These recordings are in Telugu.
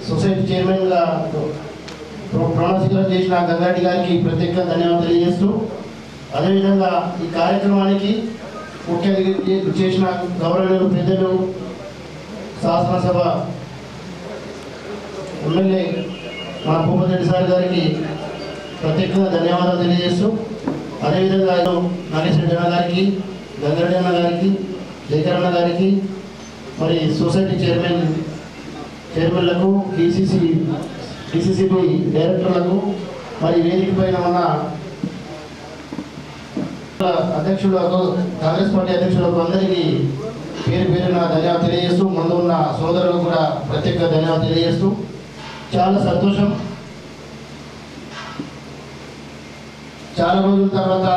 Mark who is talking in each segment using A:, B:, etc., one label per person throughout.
A: సొసైటీ చైర్మన్గా ప్రమాణ స్వీకారం చేసిన గంగారెడ్డి గారికి ప్రత్యేకంగా ధన్యవాదాలు తెలియజేస్తూ, అదేవిధంగా ఈ కార్యక్రమానికి ముఖ్య అతిథి చేసిన గౌరవనీయులు పెద్దలు శాసనసభ ఎమ్మెల్యే మన భూపతి రెడ్డి సార్ గారికి ప్రత్యేకంగా ధన్యవాదాలు తెలియజేస్తూ, అదేవిధంగా నాగేశ్వర జన గారికి, గంగారెడ్డి అన్న గారికి, జయకర్ అన్న గారికి, మరి సొసైటీ చైర్మన్లకు, డిసిసిబి డైరెక్టర్లకు, మరి వేదిక పైన ఉన్న అధ్యక్షులకు, కాంగ్రెస్ పార్టీ అధ్యక్షులకు అందరికీ పేరు పేరున ధన్యవాదాలు తెలియజేస్తూ, ముందు ఉన్న సోదరులకు కూడా ప్రత్యేక ధన్యవాదాలు తెలియజేస్తూ, చాలా సంతోషం. చాలా రోజుల తర్వాత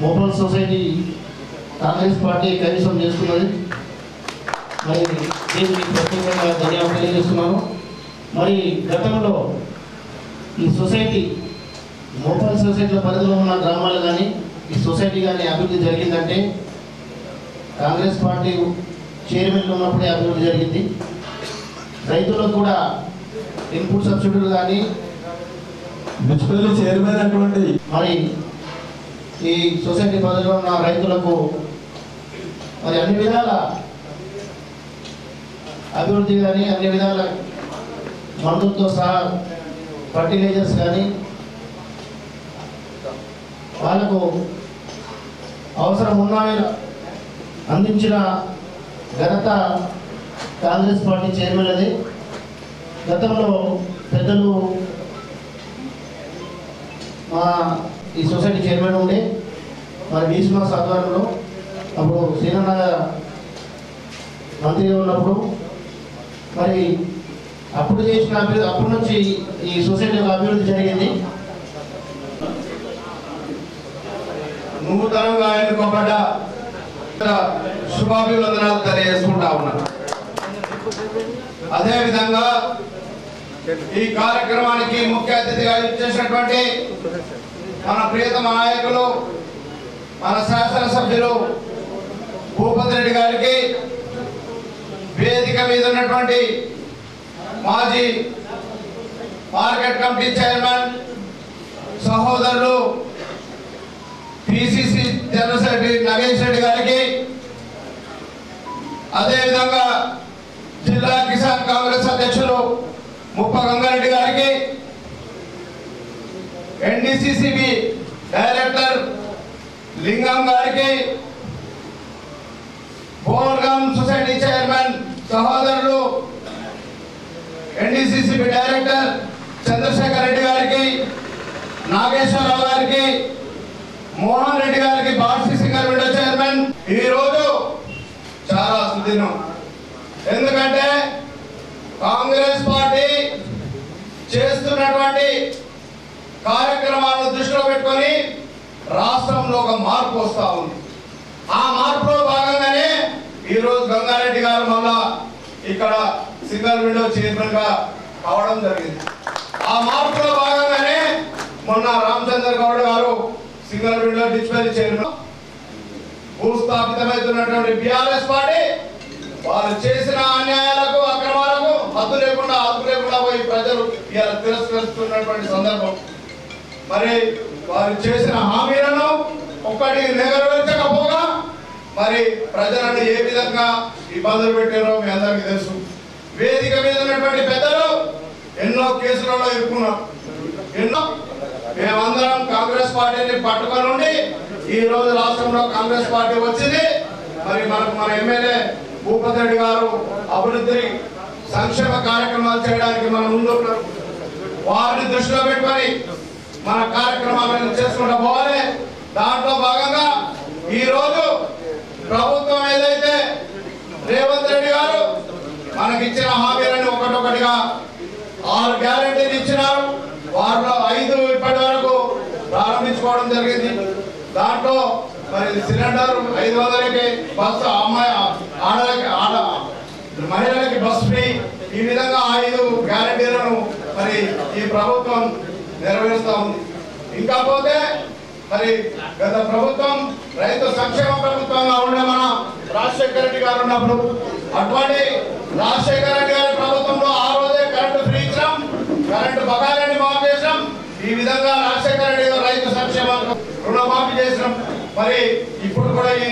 A: మోపల్ సొసైటీ కాంగ్రెస్ పార్టీ కైవసం చేసుకున్నది. మరి దీనికి ప్రత్యేకంగా ధన్యవాదాలు తెలియజేస్తున్నాను. మరి గతంలో ఈ సొసైటీ మోపల్ సొసైటీల పరిధిలో ఉన్న గ్రామాలు కానీ ఈ సొసైటీ కానీ అభివృద్ధి జరిగిందంటే కాంగ్రెస్ పార్టీ చైర్మన్లు ఉన్నప్పుడే అభివృద్ధి జరిగింది. రైతులకు కూడా ఇన్పుట్ సబ్సిడీలు కానీ
B: చైర్మన్ అటువంటి
A: మరి ఈ సొసైటీ పరిధిలో ఉన్న రైతులకు మరి అన్ని విధాల అభివృద్ధి కానీ అన్ని విధాల మందులతో సహా ఫర్టిలైజర్స్ కానీ వాళ్ళకు అవసరం ఉన్నాయని అందించిన ఘనత కాంగ్రెస్ పార్టీ చైర్మన్లది. గతంలో పెద్దలు మా ఈ సొసైటీ చైర్మన్ ఉండే మరి వీశ్వాస్ ఆధ్వర్యంలో అప్పుడు శ్రీనన్న మంత్రిగా ఉన్నప్పుడు మరి అప్పుడు చేసిన అభివృద్ధి, అప్పటి నుంచి ఈ సొసైటీ అభివృద్ధి జరిగింది.
B: నూతనంగా ఎన్నుకోబడ్డ శుభాభివందనాలు తెలియజేసుకుంటా ఉన్నాను. అదేవిధంగా ఈ కార్యక్రమానికి ముఖ్య అతిథిగా ఇచ్చేసినటువంటి మన ప్రియతమ నాయకులు, మన శాసనసభ్యులు భూపతి రెడ్డి గారికి, వేదిక మీద ఉన్నటువంటి మాజీ మార్కెట్ కమిటీ చైర్మన్ సహోదరులు PCC general secretary Nageswara Reddy గారికి, అదేవిధంగా జిల్లా కిసాన్ కాంగ్రెస్ అధ్యక్షులు ముప్ప గంగారెడ్డి గారికి, ఎన్డిసిసిబి డైరెక్టర్ లింగం గారికి, బోర్గం సొసైటీ చైర్మన్ సహోదరులు ఎన్డిసిసిబి డైరెక్టర్ చంద్రశేఖర్ రెడ్డి గారికి, నాగేశ్వరరావు గారికి, మోహన్ రెడ్డి గారికి, బార్సీ సింగర్ విండో చైర్మన్. ఈరోజు చాలా సుదినం. ఎందుకంటే కాంగ్రెస్ పార్టీ చేస్తున్నటువంటి కార్యక్రమాలను దృష్టిలో పెట్టుకొని రాష్ట్రంలో ఒక మార్పు వస్తూ ఉంది. ఆ మార్పులో భాగంగానే ఈరోజు గంగారెడ్డి గారు మళ్ళా ఇక్కడ సింగల్ విండో చైర్మన్ గా కావడం జరిగింది. ఆ మార్పులో భాగంగానే మొన్న రామచంద్ర గౌడ్ గారు సింగల్ విండో డిస్ప్లే చైర్మన్. భూస్థాపితమవుతున్నటువంటి బిఆర్ఎస్ పార్టీ వాళ్ళు చేసిన అన్యాయాలకు, అక్రమాలకు హద్దు లేకుండా, అదుపు లేకుండా పోయి ప్రజలు ఇలా తిరస్కరిస్తున్నటువంటి సందర్భం. మరి వారు చేసిన హామీలను ఒక్కటి నెరవేర్చకపోగా మరి ప్రజలను ఏ విధంగా ఇబ్బందులు పెట్టారో మీ అందరికీ తెలుసు. వేదిక మీద ఉన్నటువంటి పెద్దలు ఎన్నో కేసులలో ఇరుక్కున్నారు. మేమందరం కాంగ్రెస్ పార్టీని పట్టుకొని ఉండి ఈ రోజు రాష్ట్రంలో కాంగ్రెస్ పార్టీ వచ్చింది. మరి మనకు మన ఎమ్మెల్యే భూపతి రెడ్డి గారు అభివృద్ధి సంక్షేమ కార్యక్రమాలు చేయడానికి మన ముందు ఉన్నారు. వారిని దృష్టిలో పెట్టుకొని మన కార్యక్రమాలను చేసుకుంటూ పోవాలి. దాంట్లో భాగంగా ఈ రోజు ప్రభుత్వం ఏదైతే రేవంత్ రెడ్డి గారు మనకి ఇచ్చిన హామీలను ఒకటొకటిగా 6 గ్యారెంటీలు ఇచ్చినారు. వారిలో 5 ఇప్పటి వరకు ప్రారంభించుకోవడం జరిగింది. దాంట్లో మరి సిలిండర్ 500కి బస్సు, అమ్మాయి మహిళలకి బస్ ఫ్రీ, ఈ విధంగా 5 గ్యారెంటీలను మరి ఈ ప్రభుత్వం నెరవేరుస్తూ ఉంది. ఇంకా పోతే మరి గత ప్రభుత్వం రైతు సంక్షేమ ప్రభుత్వంగా ఉండే మన రాజశేఖర రెడ్డి గారు ఉన్నప్పుడు అటువంటి రాజశేఖర రెడ్డి గారి ప్రభుత్వంలో ఆ రోజే రుణమాఫీ చేసినాం. మరి ఇప్పుడు కూడా ఈ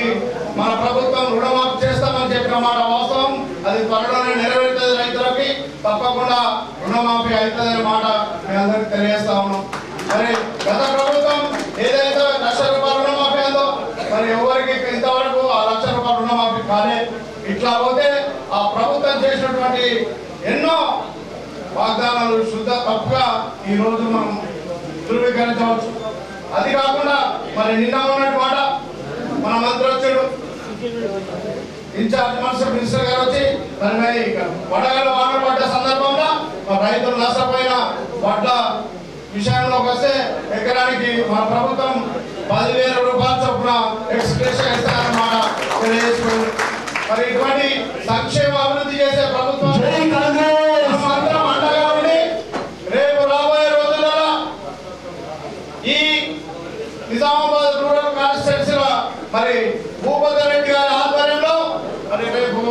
B: మన ప్రభుత్వం రుణమాఫీ చేస్తామని చెప్పిన మాట వాస్తవం. అది త్వరలోనే నెరవేరుతుంది. రైతులకి తప్పకుండా రుణమాఫీ అవుతుందనే మాట మీ అందరికి తెలియజేస్తా ఉన్నాం. మరి గత ప్రభుత్వం ఏదైతే ₹1,00,000 రుణమాఫీ అందో మరి ఎవరికి ఇంతవరకు ఆ ₹1,00,000 రుణమాఫీ కాలే. ఇట్లా పోతే ఆ ప్రభుత్వం చేసినటువంటి ఎన్నో వాగ్దానాలు శుద్ధ తప్పుగా ఈ రోజు మనం ధృవీకరించవచ్చు. అది కాకుండా మరి నిన్న ఉన్నట్టు మాట మన మంత్రి వచ్చాడు, ఇన్ఛార్జ్ మినిస్టర్ గారు వచ్చి మరి వడగల వానలు పడ్డ సందర్భంలో రైతులు నష్టపోయిన వడ్ల విషయంలోకి వస్తే ఎకరానికి మన ప్రభుత్వం ₹10,000 చొప్పున ఎక్స్ప్రెషన్ ఇస్తారన్నమాట తెలియజేసుకోండి. మరి ఇటువంటి సంక్షేమ అభివృద్ధి చేసే ప్రభుత్వం అందరం అండగా ఉండి రేపు రాబోయే రోజులలో ఈ నిజామాబాద్ రూరల్ కాన్స్టిట్యున్సీలో మరి భూపతి రెడ్డి గారి ఆధ్వర్యంలో మరి రేపు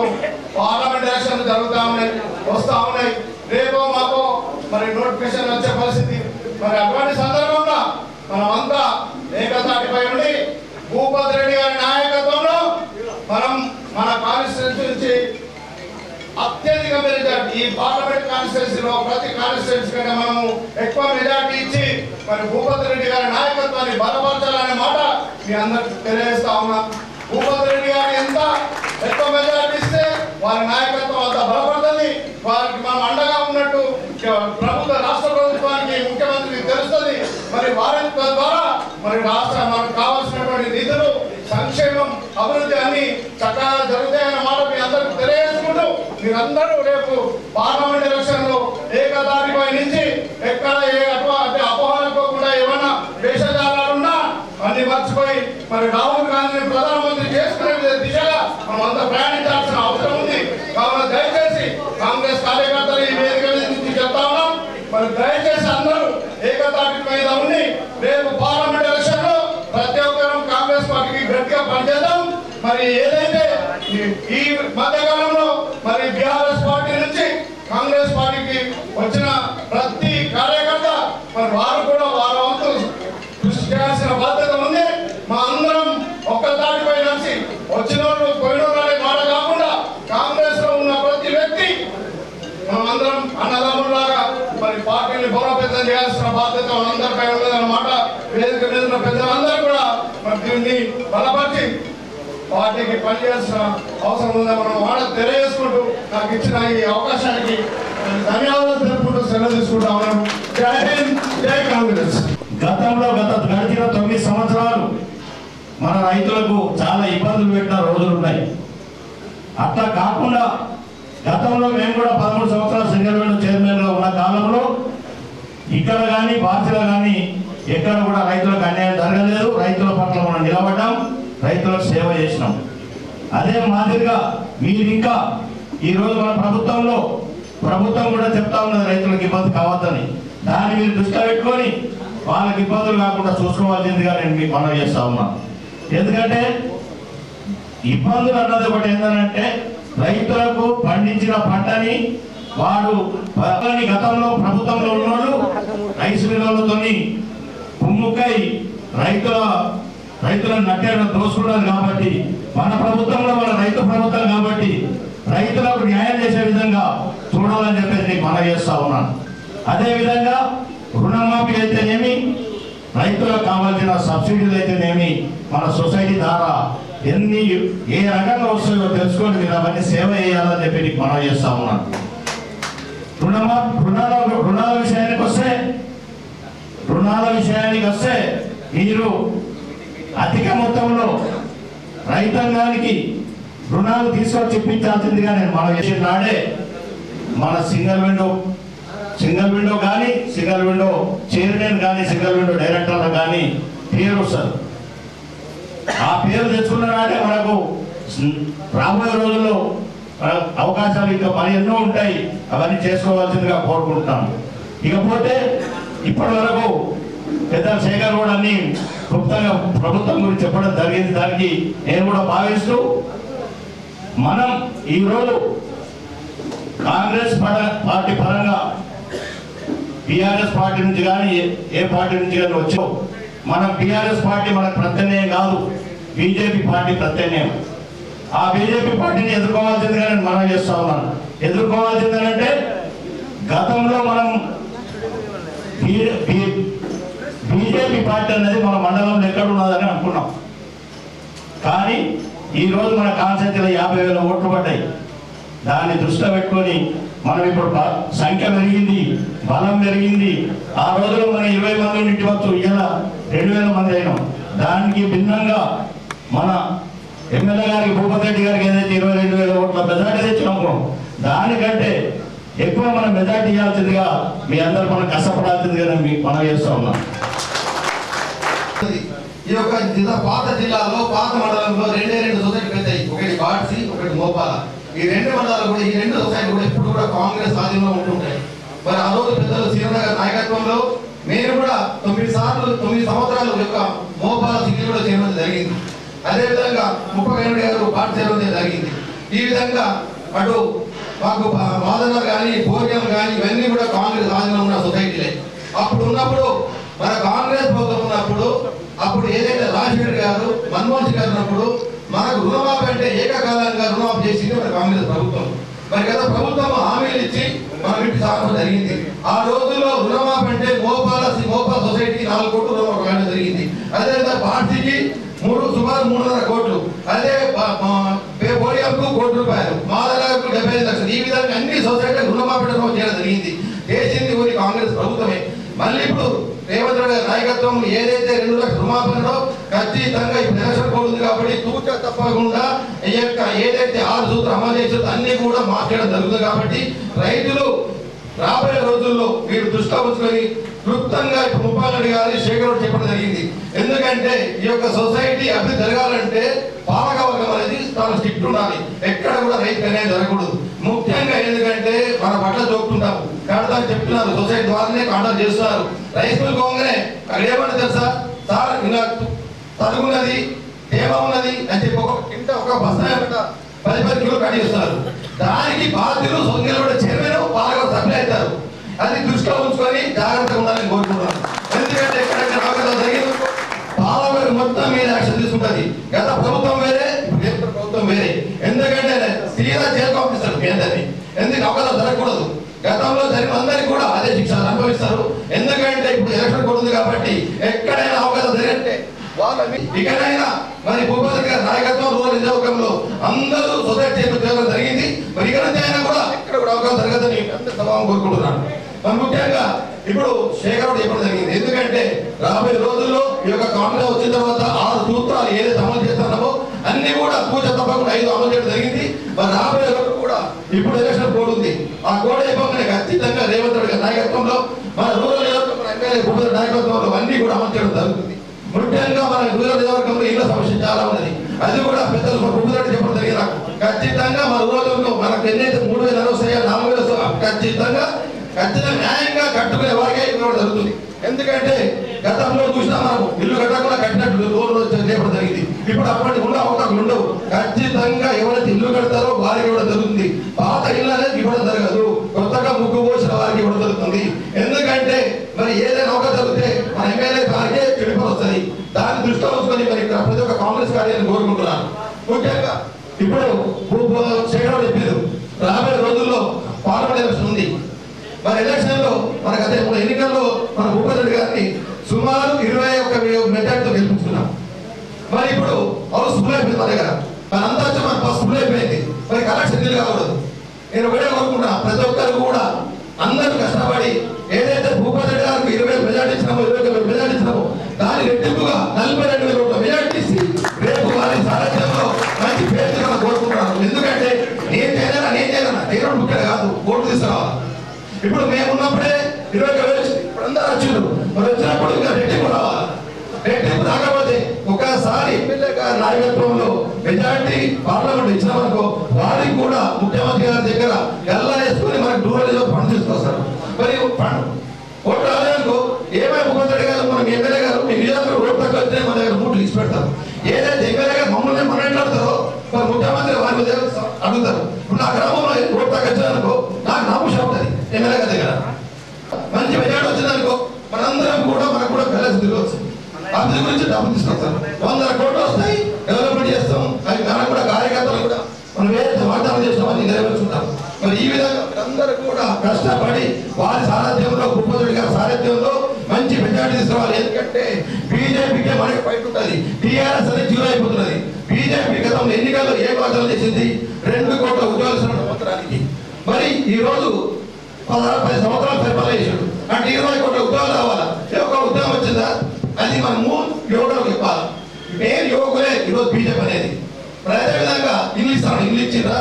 B: పార్లమెంట్ ఎలక్షన్లు జరుగుతూ ఉన్నాయి, వస్తూ ఉన్నాయి. రేపు మాకు మరి నోటిఫికేషన్ వచ్చే పరిస్థితి. మరి అటువంటి సందర్భంలో మనమంతా ఏకతాటిపై ఉండి భూపతి రెడ్డి గారి నాయకత్వంలో మనం మన కాన్స్టిట్యున్సీ నుంచి అత్యధిక మెజార్టీ ఈ పార్లమెంట్ కాన్స్టిట్యున్సీలో ప్రతి కాన్స్టిట్యున్సీ కంటే మనము ఎక్కువ మెజార్టీ ఇచ్చి మరి భూపతి రెడ్డి గారి నాయకత్వాన్ని బలపరచాలనే మాట మీ అందరికి తెలియజేస్తా ఉన్నా. భూపతి రెడ్డి గారు ఎంత ఎక్కువ మెజార్టీ ఇస్తే వారి నాయకత్వం అంత బలపడుతుంది. వారికి మనం అండగా ఉన్నట్టు రాష్ట్ర ప్రభుత్వానికి ముఖ్యమంత్రికి తెలుస్తుంది. మరి వారి ద్వారా మరి రాష్ట్ర మనకు కావాల్సినటువంటి నిధులు, సంక్షేమం, అభివృద్ధి అన్ని చక్కగా జరుగుతాయన్న మాట మీ అందరికి తెలియజేసుకుంటూ మీరందరూ రేపు పార్లమెంట్ ఎలక్షన్ లో ఏకదాటిపై నుంచి ఎక్కడ ఏ అంటే అపోహలుకోకుండా ఏమన్నా వేషజాలాలున్నా అన్ని మర్చిపోయి మరి రాహుల్ గాంధీని ప్రధానమంత్రి చేసుకునే దిశగా మనం అంతా ప్రయాణించాల్సిన అవసరం ఉంది. కావున దయచేసి కాంగ్రెస్ కార్యకర్తలు ఈ వేదిక నుంచి చెప్తా ఉన్నాం. మరి దయచేసి అందరూ ఏకతాటి మీద ఉండి రేపు పార్లమెంట్ ఎలక్షన్ లో ప్రతి ఒక్కరూ కాంగ్రెస్ పార్టీకి గట్టిగా పనిచేద్దాం. మరి ఏదైతే ఈ మధ్యకాలంలో మరి బీఆర్ఎస్ పార్టీ నుంచి కాంగ్రెస్ పార్టీకి వచ్చిన ప్రతి కార్యకర్త మరి వారు కూడా వారి వంతు కృషి చేయాల్సిన బాధ్యత ఉంది. మా అందరం ఒక్క దాటిపై నడిచి వచ్చిన వాళ్ళు పోయిన అనే మాట కాకుండా కాంగ్రెస్ లో ఉన్న ప్రతి వ్యక్తి మనమందరం అన్నదమ్ములాగా మరి పార్టీని బలోపేతం చేయాల్సిన బాధ్యత మనందరిపై ఉన్నదన్నమాట. వేదిక మీద ఉన్న పెద్దలందరూ కూడా మరి దీన్ని బలపరిచి పార్టీకి పనిచేయాల్సిన అవసరం ఉందని మనం మాట తెలియజేసుకుంటూ నాకు ఇచ్చిన ఈ అవకాశానికి ధన్యవాదాలు తెలుపుకుంటూ సెలవు తీసుకుంటా ఉన్నాను. జై హింద్, జై కాంగ్రెస్.
C: గతంలో గడిచిన 9 సంవత్సరాలు మన రైతులకు చాలా ఇబ్బందులు పెట్టిన రోజులు ఉన్నాయి. అట్లా కాకుండా గతంలో మేము కూడా 13 సంవత్సరాలు సింగల్ విండో చైర్మన్ గా ఉన్న కాలంలో ఇక్కడ కానీ బాధ్యత కానీ ఎక్కడ కూడా రైతులకు అన్యాయం జరగలేదు. రైతుల పట్ల మనం నిలబడ్డాం, రైతులకు సేవ చేసినాం. అదే మాదిరిగా మీరు ఇంకా ఈరోజు మన ప్రభుత్వం కూడా చెప్తా ఉన్నది రైతులకు ఇబ్బంది కావద్దని. దాన్ని మీరు దృష్టిలో పెట్టుకొని వాళ్ళకి ఇబ్బందులు కాకుండా చూసుకోవాల్సిందిగా నేను మీకు మనవి చేస్తా ఉన్నా. ఎందుకంటే ఇబ్బందులు అన్నది ఒకటి ఏంటంటే రైతులకు పండించిన పంటని వాడు గతంలో ప్రభుత్వంలో ఉన్నోళ్ళు రైస్ మిల్లర్లతో కుమ్ముక్కై రైతులను నట్టేయడం దోసుకున్నారు. కాబట్టి మన ప్రభుత్వంలో మన రైతు ప్రభుత్వం కాబట్టి రైతులకు న్యాయం చేసే విధంగా చూడాలని చెప్పేసి నీకు మనవి చేస్తా ఉన్నాను. అదేవిధంగా రుణమాఫీ అయితేనేమి, రైతులకు కావాల్సిన సబ్సిడీలు అయితేనేమి మన సొసైటీ ద్వారా ఏ రకంగా వస్తాయో తెలుసుకొని మీరు అవన్నీ సేవ చేయాలని చెప్పి నీకు మనవి చేస్తా ఉన్నాను. రుణాల విషయానికి వస్తే మీరు అధిక మొత్తంలో రైతాంగానికి రుణాలు తీసుకొచ్చి ఇప్పించాల్సిందిగా నేను మనం చేసిన నాడే మన సింగల్ విండో కానీ సింగల్ విండో చైర్మన్ కానీ సింగల్ విండో డైరెక్టర్లు కానీ పేరు వస్తారు. ఆ పేరు తెచ్చుకున్న నాడే మనకు రాబోయే రోజుల్లో అవకాశాలు ఇంకా మరి ఎన్నో ఉంటాయి. అవన్నీ చేసుకోవాల్సిందిగా కోరుకుంటున్నాను. ఇకపోతే ఇప్పటి వరకు పెద్ద శేఖర్ కూడా అన్ని క్లుప్తంగా ప్రభుత్వం గురించి చెప్పడం జరిగింది. దానికి నేను కూడా భావిస్తూ మనం ఈరోజు కాంగ్రెస్ పార్టీ పరంగా బీఆర్ఎస్ పార్టీ నుంచి కానీ ఏ పార్టీ నుంచి కానీ వచ్చో మన టీఆర్ఎస్ పార్టీ మనకు ప్రత్యామ్నాయం కాదు, బీజేపీ పార్టీ ప్రత్యామ్నాయం. ఆ బీజేపీ పార్టీని ఎదుర్కోవాల్సిందిగా నేను మనం చేస్తా ఉన్నాను. ఎదుర్కోవాల్సిందేనంటే గతంలో మనం బీజేపీ పార్టీ అనేది మన మండలంలో ఎక్కడ ఉన్నదని అనుకున్నాం. కానీ ఈరోజు మన కాన్సెన్స్లో 50,000 ఓట్లు పడ్డాయి. దాన్ని దృష్టిలో పెట్టుకొని మనం ఇప్పుడు సంఖ్య పెరిగింది, బలం పెరిగింది. ఆ రోజులో మనం 20 మంది ఉండవచ్చు, ఇలా 2,000 మంది అయినాం. దానికి భిన్నంగా మన ఎమ్మెల్యే గారికి భూపతి రెడ్డి గారికి ఏదైతే 22,000 ఓట్ల మెజార్టీ తెచ్చినామో దానికంటే ఎక్కువ మనం మెజార్టీ ఇవ్వాల్సిందిగా మీ అందరూ మనం కష్టపడాల్సిందిగా మనం చేస్తూ ఉన్నాం.
D: ఈ యొక్క పాత జిల్లాలో పాత మండలంలో 2 సొసైటీ పెద్దాయి, ఒకటి బాడ్సి, ఒకటి మోపాల. ఈ 2 మండలాలు కూడా, ఈ 2 సొసైటీ కూడా ఎప్పుడు కూడా కాంగ్రెస్ ఆధీనంలో ఉంటుంటాయి. మరి ఆ రోజు పెద్దలు సీరన్న గారి నాయకత్వంలో నేను కూడా 9 సంవత్సరాలు యొక్క మోపాల సిటీ కూడా చేయడం జరిగింది. అదేవిధంగా ముప్పగండి గారు పాట చేయడం జరిగింది. ఈ విధంగా అటు మాకు వాదన కానీ భోజనం కానీ ఇవన్నీ కూడా కాంగ్రెస్ ఆధీనంలో ఉన్న సొసైటీలే. అప్పుడు ఉన్నప్పుడు మన కాంగ్రెస్ ప్రభుత్వం ఉన్నప్పుడు అప్పుడు ఏదైతే రాజశేఖర్ గారు మన్మోహన్ సింగ్ గారు ఉన్నప్పుడు మనకు రుణమాఫీ అంటే ఏకకాలంగా రుణమాఫీ చేసింది మన కాంగ్రెస్ ప్రభుత్వం. మరి గత ప్రభుత్వం హామీలు ఇచ్చి మనం ఇంటి సాగడం జరిగింది. ఆ రోజుల్లో రుణమాఫీ అంటే మోపాల సొసైటీ 4 కోట్లు రుణమాఫీ వేయడం జరిగింది. అదేవిధంగా పార్టీకి సుమారు 3.5 కోట్లు, అదే పోలియంకు ₹1 కోటి, మాదలకు 75 లక్షలు. ఈ విధంగా అన్ని సొసైటీలకు రుణమాఫీ చేయడం జరిగింది. చేసింది ఊరి కాంగ్రెస్ ప్రభుత్వమే. మళ్ళీ ఇప్పుడు రేవంత్ రెడ్డి గారి నాయకత్వం ఏదైతే 2 లక్షల రుణమాఫీలో ఖచ్చితంగా ఇప్పుడు ఎలక్షన్ కోడ్ ఉంది కాబట్టి తూచ తప్పకుండా ఈ యొక్క ఏదైతే 6 సూత్రాలు అమలు చేసేది అన్ని కూడా మార్చడం జరుగుతుంది. కాబట్టి రైతులు రాబోయే రోజుల్లో మీరు దృష్టిలో ఉంచుకొని క్లుప్తంగా ఇప్పుడు ముప్పారెడ్డి గారి శేఖర్ చెప్పడం జరిగింది. ఎందుకంటే ఈ యొక్క సొసైటీ అభివృద్ధి జరగాలంటే పాలకవర్గం అనేది చాలా స్ట్రిక్ట్ ఉండాలి. ఎక్కడ కూడా రైతు అనేది జరగకూడదు. ముఖ్యంగా ఎందుకంటే మన బట్టలు చూపుతుంటాము, కడతాను చెప్తున్నారు, సొసైటీ ద్వారానే కాంటాక్ట్ చేస్తున్నారు. రైతులు పోగానే అక్కడ ఏమన్నా తెలుసా సార్, ఇంకా తరుగున్నది తేమ ఉన్నది అని చెప్పి ఒక బస్తా 10 కిలోలు కట్ చేస్తున్నారు. దానికి బాధ్యులు సొంగలు కూడా చైర్మన్ పాలకవర్గం సభ్యులు అవుతారు. అది దృష్టిలో ఉంచుకొని జాగ్రత్తగా ఉండాలని కోరుకుంటున్నాను. ఎందుకంటే ఎక్కడెక్కడ అవకాశాలు జరిగింది పాలకవర్గం మొత్తం మీద యాక్షన్ తీసుకుంటుంది. గత ప్రభుత్వం వేరే, ఇప్పుడు ప్రభుత్వం వేరే. ఎందుకంటే సీదా జైలు పంపిస్తారు మీ అందరినీ. ఎందుకు అవకాశాలు జరగకూడదు. గతంలో జరిగిన అందరికీ కూడా అదే శిక్షలు అనుభవిస్తారు. ఎందుకంటే ఇప్పుడు ఎలక్షన్ కూడా ఉంది కాబట్టి ఎక్కడైనా అవకాశాలు జరిగితే వాళ్ళని ఇకనైనా మరి భూపతి గారి నాయకత్వం రూరల్ నియోజకవర్గంలో అందరూ సొసైటీ చేయడం జరిగింది. మరి ఇక్కడ అయినా కూడా ఎక్కడ కూడా అవకాశం జరగదని అందరూ సభావం కోరుకుంటున్నాను. మరి ముఖ్యంగా ఇప్పుడు శేఖర్ చెప్పడం జరిగింది. ఎందుకంటే రాబోయే రోజుల్లో ఈ యొక్క కాంగ్రెస్ వచ్చిన తర్వాత 6 సూత్రాలు ఏదైతే అమలు చేస్తున్నామో అన్ని కూడా పూజ తప్పకుండా 5 అమలు చేయడం జరిగింది. మరి రాబోయే రోజు కూడా ఇప్పుడు ఎలక్షన్ కోడ్ ఉంది. ఆ కోడ్ అయిపోగానే ఖచ్చితంగా రేవంత్ రెడ్డి గారి నాయకత్వంలో మన రూరల్ నియోజకవర్గం మన ఎమ్మెల్యే భూపతి నాయకత్వంలో అన్ని కూడా అమలు చేయడం జరుగుతుంది. ముఖ్యంగా మన రూరల్ నియోజకవర్గంలో ఇళ్ల సమస్య చాలా ఉన్నది. అది కూడా పెద్దలు భూపతి చెప్పడం జరిగింది. నాకు ఖచ్చితంగా మన రూరల్ మనకు ఎన్నైతే 3,000 వస్తాయో 4,000 ఖచ్చితంగా న్యాయంగా కట్టుకునే వారికే ఇవ్వడం జరుగుతుంది. ఎందుకంటే గతంలో చూసినా మనం ఇల్లు కట్టకుండా కట్టినట్టు లోన్లు లేపడం జరిగింది. ఇప్పుడు అప్పటి ఉన్న అవకాశాలు ఉండవు. ఖచ్చితంగా ఎవరైతే ఇల్లు కడతారో వారికి ఇవ్వడం జరుగుతుంది. పాత ఇల్లు అనేది ఇవ్వడం జరగదు. కొత్తగా ముగ్గు పోసిన వారికి ఇవ్వడం జరుగుతుంది. ఎందుకంటే మరి ఏదైనా అవకాశం జరిగితే మన ఎమ్మెల్యే వారికే చెడిపోయి వస్తుంది. దాన్ని దృష్టిలో ఉంచుకొని మరి ఇక్కడ ప్రతి ఒక్క కాంగ్రెస్ కార్యాలను కోరుకుంటున్నాను. ముఖ్యంగా ఇప్పుడు శేఖర్ చెప్పారు రాబోయే రోజుల్లో పార్లమెంట్ ఎలక్షన్ ఉంది. మరి ఎలక్షన్ లో మన గత ఎన్నికల్లో మన భూపతి రెడ్డి గారిని సుమారు 21 మెజార్టీతో గెలిపించుకున్నాం. మరి ఇప్పుడు హౌస్ ఫుల్ అయిపోయింది మన దగ్గర. మనంతా వచ్చి మన బస్ ఫుల్ అయిపోయింది. మరి కలెక్షన్ నీళ్ళు కాకూడదు. నేను ఒకటే కోరుకుంటున్నా, ప్రతి ఒక్కరు కూడా అందరూ కష్టపడి ఏదైతే భూపతి రెడ్డి గారికి 20 మెజార్టీ ఇచ్చినామో 21 మెజార్టీ ఇచ్చినామో దాని రెట్టింపుగా 42,000 ఓట్ల మెజార్టీ ఇచ్చి రేపు వారి సారథ్యంలో మంచి పేరు మనం కోరుకుంటున్నాను. ఎందుకంటే నేను చేయలేనా చేయడం ముఖ్యం కాదు, ఓటు తీసుకురావాలి. ఇప్పుడు మేము ఉన్నప్పుడే 21,000 ఇప్పుడు అందరూ వచ్చారు. మరి వచ్చినప్పుడు ఇంకా రెట్టింపు రావాలి. రెట్టింపు రాకపోతే ఒకసారి ఎమ్మెల్యే గారి నాయకత్వంలో మెజార్టీ పార్లమెంట్ ఇచ్చినామనుకో వారికి కూడా ముఖ్యమంత్రి గారి దగ్గర ఎల్లా వేసుకుని మనకు రూరల్ ఫండ్ తీసుకొస్తారు. మరి ఓట్లు రాలేదనుకో ఏమైనా ముఖ్యమంత్రి గారు మనం ఎమ్మెల్యే గారు మీ నిజాలు ఓటు తక్కువ వస్తే మన దగ్గర మూట్లు ఇచ్చి పెడతారు. ఏదైతే ఎమ్మెల్యే గారు మమ్మల్ని మాట్లాడతారో మరి ముఖ్యమంత్రి వారి దగ్గర అడుగుతారు. ఇప్పుడు నా గ్రామంలో ఓటు తక్కువ వచ్చారనుకో నాకు నమ్మకం ఉంటుంది ఎమ్మెల్యే గారి దగ్గర. మంచి మెజార్టీ వచ్చిందనుకో మనందరం కూడా మనకు కూడా కలిసి తిరగవచ్చు. అభివృద్ధి గురించి డబ్బులు తీసుకొస్తారు. 100 కోట్లు వస్తాయి, డెవలప్మెంట్ చేస్తాం. అది మనం కూడా కార్యకర్తలు కూడా మనం ఏదైతే వాగ్దానం చేస్తామో అది నెరవేర్చుకుంటాం. మరి ఈ విధంగా అందరూ కూడా కష్టపడి వారి సారథ్యంలో, భూపతి గారి సారథ్యంలో మంచి మెజార్టీ తీసుకోవాలి. ఎందుకంటే బీజేపీకే మనకి ఫైట్ ఉంటుంది. టీఆర్ఎస్ అనేది జీరో అయిపోతున్నది. బీజేపీ గతంలో ఎన్నికల్లో ఏ వాగ్దానం చేసింది? 2 కోట్ల ఉద్యోగాలు సంవత్సరానికి. మరి ఈ రోజు 10 సంవత్సరాలు పరిపాలన చేశాడు అంటే 20 కోట్ల ఉద్యోగాలు రావాలా? ఒక ఉద్యోగం వచ్చిందా? అది మనము యువకులకు ఇవ్వాలి. మెయిన్ యువకులే ఈరోజు బీజేపీ అనేది. అదేవిధంగా ఇంగ్లీష్ ఇచ్చిందా?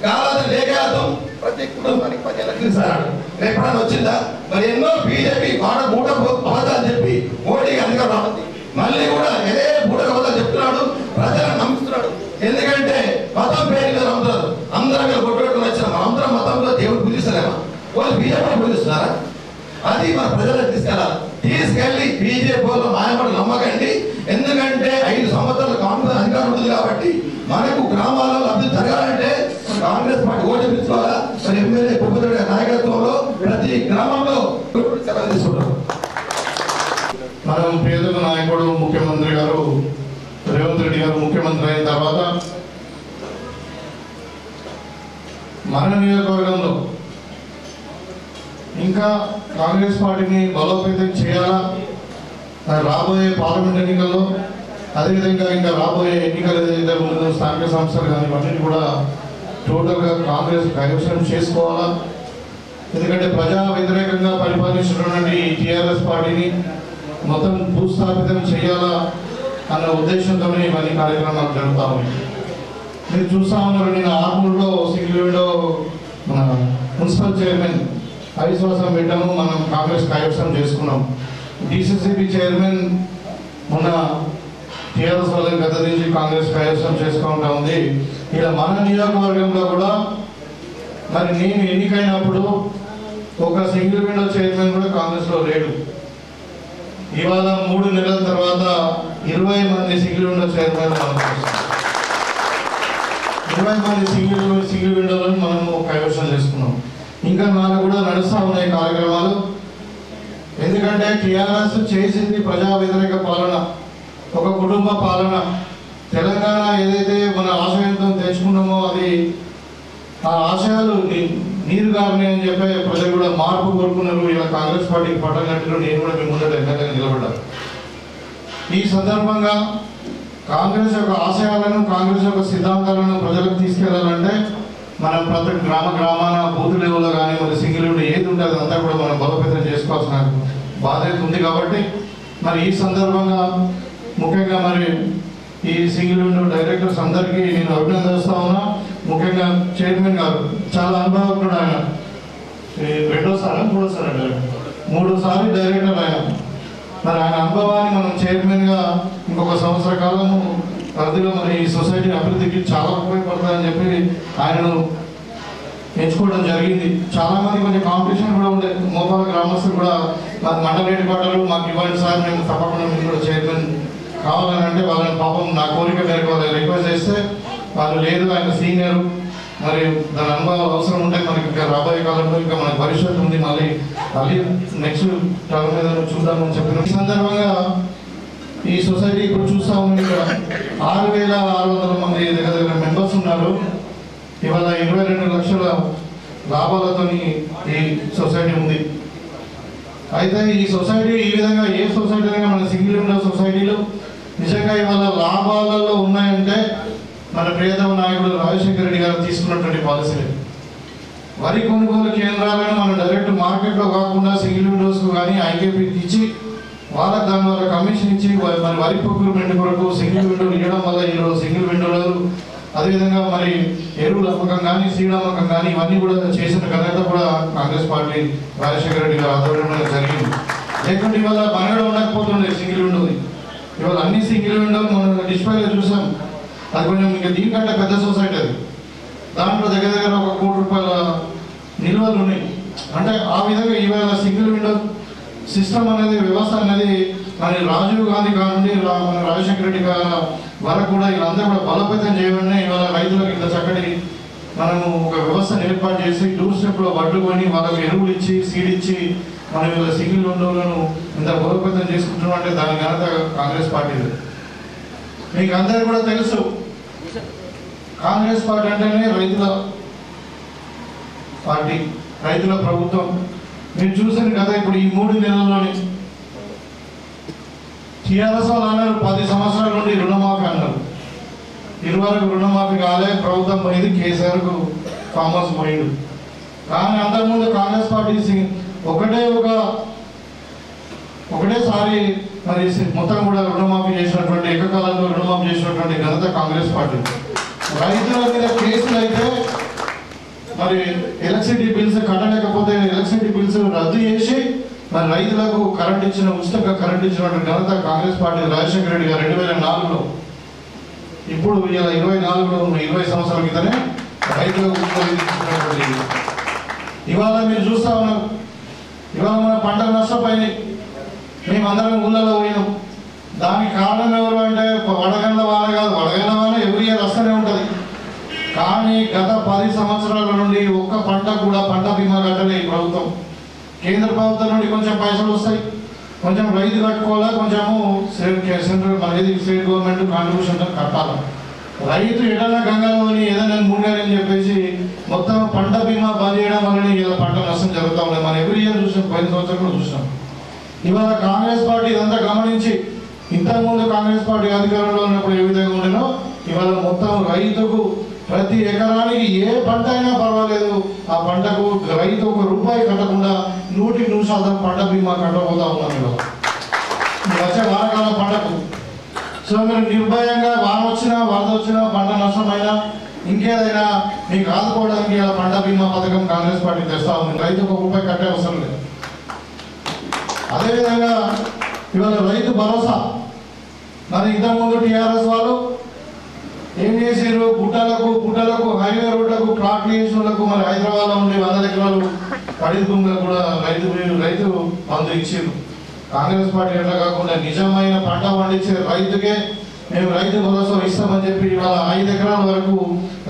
D: కావాలని లేఖార్థం ప్రతి కుటుంబానికి 15 లక్షలు ఇస్తాడు. ఎప్పుడైనా వచ్చిందా? మరి ఎన్నో బీజేపీ మూట అబద్ధాలు చెప్పి మోడీకి అధికారం రావాలి. మళ్ళీ కూడా ఏదే మూట అబద్ధాలు చెప్తున్నాడు, ప్రజలను నమ్ముతున్నాడు. ఎందుకంటే మతం పేరు మీద నమ్ముతున్నారు. అందరం మీద కొట్టుకొని వచ్చిన మనందరం మతంలో దేవుడు పూజిస్తారేమా? వాళ్ళు బీజేపీ పూజిస్తున్నారా? అది మన ప్రజలకు తీసుకెళ్ళి బీజేపీ వాళ్ళు మాయపడి నమ్మకండి. ఎందుకంటే 5 సంవత్సరాలు కాంగ్రెస్ అధికారం ఉంది కాబట్టి మనకు గ్రామాల్లో అభివృద్ధి జరగాలంటే కాంగ్రెస్ పార్టీ ఓటమించుకోవాలా? మరి ఎమ్మెల్యే భూపతి నాయకత్వంలో ప్రతి గ్రామంలో తీసుకుంటారు.
A: మనం పేదల నాయకుడు ముఖ్యమంత్రి గారు రేవంత్ రెడ్డి గారు ముఖ్యమంత్రి అయిన తర్వాత మన నియోజకవర్గంలో ఇంకా కాంగ్రెస్ పార్టీని బలోపేతం చేయాలా? రాబోయే పార్లమెంట్ ఎన్నికల్లో, అదేవిధంగా ఇంకా రాబోయే ఎన్నికలు ఏదైతే ఉంటుందో స్థానిక సంస్థలు కానీ ఇవన్నీ కూడా టోటల్గా కాంగ్రెస్ కైవసం చేసుకోవాలా? ఎందుకంటే ప్రజా వ్యతిరేకంగా పరిపాలిస్తున్నటువంటి టీఆర్ఎస్ పార్టీని మొత్తం భూస్థాపితం చేయాలా అన్న ఉద్దేశంతోనే ఇవన్నీ కార్యక్రమాలు జరుగుతూ ఉన్నాయి. మీరు చూస్తూ ఉన్నారు, నేను ఆర్మూర్లో సింగిల్ విండో మన మున్సిపల్ చైర్మన్ అవిశ్వాసం పెట్టాము, మనం కాంగ్రెస్ కైవసం చేసుకున్నాం. డిసిసిబి చైర్మన్ మొన్న టీఆర్ఎస్ వాళ్ళని గత నుంచి కాంగ్రెస్ కైవసం చేసుకుంటా ఉంది. ఇలా మన నియోజకవర్గంలో కూడా మరి నేను ఎన్నికైనప్పుడు ఒక సింగిల్ విండో చైర్మన్ కూడా కాంగ్రెస్లో లేడు. ఇవాళ 3 నెలల తర్వాత 20 మంది సింగిల్ విండో చైర్మన్ 20 మంది సింగిల్ విండోలను మనము కైవసం చేసుకున్నాం. ఇంకా నాలుగు కూడా నడుస్తూ ఉన్నాయి కార్యక్రమాలు. ఎందుకంటే టీఆర్ఎస్ చేసింది ప్రజా వ్యతిరేక పాలన, ఒక కుటుంబ పాలన. తెలంగాణ ఏదైతే మన ఆశయంతో తెచ్చుకున్నామో అది ఆ ఆశయాలు నీరు గారిని అని చెప్పి ప్రజలు కూడా మార్పు కోరుకున్నారు. ఇలా కాంగ్రెస్ పార్టీకి పట్టనట్టులో నేను కూడా మీ ముందట ఎమ్మెల్యేగా నిలబడ్డాను. ఈ సందర్భంగా కాంగ్రెస్ యొక్క ఆశయాలను, కాంగ్రెస్ యొక్క సిద్ధాంతాలను ప్రజలకు తీసుకెళ్లాలంటే మనం ప్రతి గ్రామాన బూత్ లెవెల్లో కానీ మరి సింగిల్ విండో ఏది ఉంటే అదంతా కూడా మనం బలోపేతం చేసుకోవాల్సిన బాధ్యత ఉంది. కాబట్టి మరి ఈ సందర్భంగా ముఖ్యంగా మరి ఈ సింగిల్ విండో డైరెక్టర్స్ అందరికీ నేను అభినందిస్తా ఉన్నా. ముఖ్యంగా చైర్మన్ గారు చాలా అనుభవజ్ఞుడు. ఆయన 3సారి డైరెక్టర్ ఆయన. మరి ఆయన అనుభవాన్ని మనం చైర్మన్గా ఇంకొక సంవత్సర కాలము పరిధిలో మరి ఈ సొసైటీ అభివృద్ధికి చాలా ఉపయోగపడుతుందని చెప్పి ఆయనను ఎంచుకోవడం జరిగింది. చాలామంది కొంచెం కాంపిటీషన్ కూడా ఉండే మోపాల గ్రామస్తులు కూడా మాకు మండల హెడ్ క్వార్టర్లు మాకు ఇవ్వండి సార్, మేము తప్పకుండా మీరు కూడా చైర్మన్ కావాలని అంటే వాళ్ళని పాపం నా కోరిక మేరకు వాళ్ళని రిక్వెస్ట్ చేస్తే వాళ్ళు లేదు, ఆయన సీనియర్, మరి దాని అనుభవాలు అవసరం ఉంటే మనకి ఇంకా రాబోయే కాలంలో ఇంకా మనకి భవిష్యత్తు ఉంది, మళ్ళీ నెక్స్ట్ టర్మ్ మీద చూద్దామని చెప్పిన ఈ సందర్భంగా ఈ సొసైటీ ఇప్పుడు చూస్తా ఉన్నాం. ఇక్కడ 6,600 మంది దగ్గర మెంబర్స్ ఉన్నారు. ఇవాళ 22 లక్షల లాభాలతో ఈ సొసైటీ ఉంది. అయితే ఈ సొసైటీ ఈ విధంగా ఏ సొసైటీ అయినా మన సింగిల్ విండో సొసైటీలు నిజంగా ఇవాళ లాభాలలో ఉన్నాయంటే మన ప్రియతమ నాయకుడు రాజశేఖర రెడ్డి గారు తీసుకున్నటువంటి పాలసీలు. వరి కొనుగోలు కేంద్రాలను మనం డైరెక్ట్ మార్కెట్లో కాకుండా సింగిల్ విండోస్కు కానీ ఐకేపీ ఇచ్చి వాళ్ళకి దాని వల్ల కమిషన్ ఇచ్చి మరి వరి ప్రొక్యూర్మెంట్ కొరకు సింగిల్ విండోలు ఇవ్వడం వల్ల ఈరోజు సింగిల్ విండోలు, అదేవిధంగా మరి ఎరువుల అమ్మకం కానీ సీడ్ అమ్మకం కానీ ఇవన్నీ కూడా చేసిన ఘనత కూడా కాంగ్రెస్ పార్టీ రాజశేఖర రెడ్డి గారు ఆధ్వర్యంలో జరిగింది. లేకుంటే ఇవాళ మనగడ ఉండకపోతుండే సింగిల్ విండోది. ఇవాళ అన్ని సింగిల్ విండోలు మనం డిస్ప్లేలో చూసాం. అది కొంచెం ఇంకా దీనికంటే పెద్ద సొసైటీ అది. దాంట్లో దగ్గర 1 కోటి రూపాయల నిల్వలు ఉన్నాయి. అంటే ఆ విధంగా ఇవాళ సింగిల్ విండో సిస్టమ్ అనేది, వ్యవస్థ అనేది మరి రాజీవ్ గాంధీ కానుండి మన రాజశేఖర రెడ్డి వరకు కూడా వీళ్ళందరూ కూడా బలోపేతం చేయబడినా ఇవాళ రైతులకు ఇంత చక్కటి మనము ఒక వ్యవస్థను ఏర్పాటు చేసి డోర్ స్టెప్లో వడ్లు కొని వాళ్ళకి ఎరువులు ఇచ్చి సీడ్ ఇచ్చి
E: మనం ఇలా సింగిల్ విండోలను ఇంత బలోపేతం చేసుకుంటున్నాం అంటే దాని ఘనత కాంగ్రెస్ పార్టీది. మీకు అందరికీ కూడా తెలుసు, కాంగ్రెస్ పార్టీ అంటేనే రైతుల పార్టీ, రైతుల ప్రభుత్వం. మీరు చూసారు కదా, ఇప్పుడు ఈ 3 నెలల్లోని టీఆర్ఎస్ వాళ్ళు అన్నారు 10 సంవత్సరాల నుండి రుణమాఫీ అన్నారు. ఇరువరకు రుణమాఫీ కాలే, ప్రభుత్వం పోయింది, కేసీఆర్కు ఫామ్ హౌస్ పోయిండు. కానీ అంతకుముందు కాంగ్రెస్ పార్టీ ఒకటేసారి మరి మొత్తం కూడా రుణమాఫీ చేసినటువంటి, ఏకకాలంలో రుణమాఫీ చేసినటువంటి ఘనత కాంగ్రెస్ పార్టీ. రైతుల మీద కేసులు అయితే మరి ఎలక్ట్రిసిటీ బిల్స్ కట్టలేకపోతే ఎలక్ట్రిసిటీ బిల్స్ రద్దు చేసి మరి రైతులకు ఉచితంగా కరెంట్ ఇచ్చినటువంటి ఘనత కాంగ్రెస్ పార్టీ. రాజశేఖర రెడ్డి గారు 2004లో, ఇప్పుడు ఇలా 24లో 20 సంవత్సరాల క్రితమే రైతులకు ఇచ్చినటువంటి. ఇవాళ మీరు చూస్తా ఉన్నారు, ఇవాళ మన పంటలు నష్టపోయినాయి, మేమందరం ఊళ్ళలో పోయినాం. దానికి కారణం ఎవరు అంటే వడగండ్ల వాన కాదు, వడగండ్ల వాన ఎవరి ఇయర్ వస్తూనే ఉంటుంది. కానీ గత 10 సంవత్సరాల నుండి ఒక్క పంట కూడా పంట బీమా కట్టలే ఈ ప్రభుత్వం. కేంద్ర ప్రభుత్వం నుండి కొంచెం పైసలు వస్తాయి, కొంచెం రైతు కట్టుకోవాలా, కొంచెము సెంట్రల్ మనది స్టేట్ గవర్నమెంట్ కాంట్రిబ్యూషన్ కట్టాలి. రైతు ఎటన్నా గంగలోని ఏదైనా మునిగారని చెప్పేసి మొత్తం పంట బీమా బంద్ చేయడం వల్ల ఇలా పంట నష్టం జరుగుతూ ఉంది. మనం ఎవ్రీ ఇయర్ చూసాం, 10 సంవత్సరాలు కూడా చూసాం. ఇవాళ కాంగ్రెస్ పార్టీ ఇదంతా గమనించి, ఇంతకుముందు కాంగ్రెస్ పార్టీ అధికారంలో ఉన్నప్పుడు ఏ విధంగా ఉండేనో ఇవాళ మొత్తం రైతుకు ప్రతి ఎకరానికి ఏ పంట అయినా పర్వాలేదు, ఆ పంటకు రైతు 1 రూపాయి కట్టకుండా 100% పంట బీమా కట్టబోతా ఉన్నాం ఇవాళ వచ్చే వానకాలం పంటకు. సో మీరు నిర్భయంగా వాన వచ్చినా, వరద వచ్చినా, పంట నష్టమైనా, ఇంకేదైనా మీకు ఆదుకోవడానికి ఇలా పంట బీమా పథకం కాంగ్రెస్ పార్టీ తెస్తా ఉంది. రైతుకు 1 రూపాయి కట్టే అవసరం లేదు. అదేవిధంగా ఇవాళ రైతు భరోసా, మరి ఇంతకుముందు టీఆర్ఎస్ వాళ్ళు ఏం చేసారు, పుట్టలకు హైవే రోడ్లకు ప్లాట్లు చేసిన వాళ్ళకు మరి హైదరాబాద్లో ఉండే 100 ఎకరాలు ఖరీదు భూములకు కూడా రైతు బంధు ఇచ్చారు. కాంగ్రెస్ పార్టీ ఎట్లా కాకుండా నిజమైన పంట పండించే రైతుకే మేము రైతు భరోసా ఇస్తామని చెప్పి ఇవాళ 5 ఎకరాల వరకు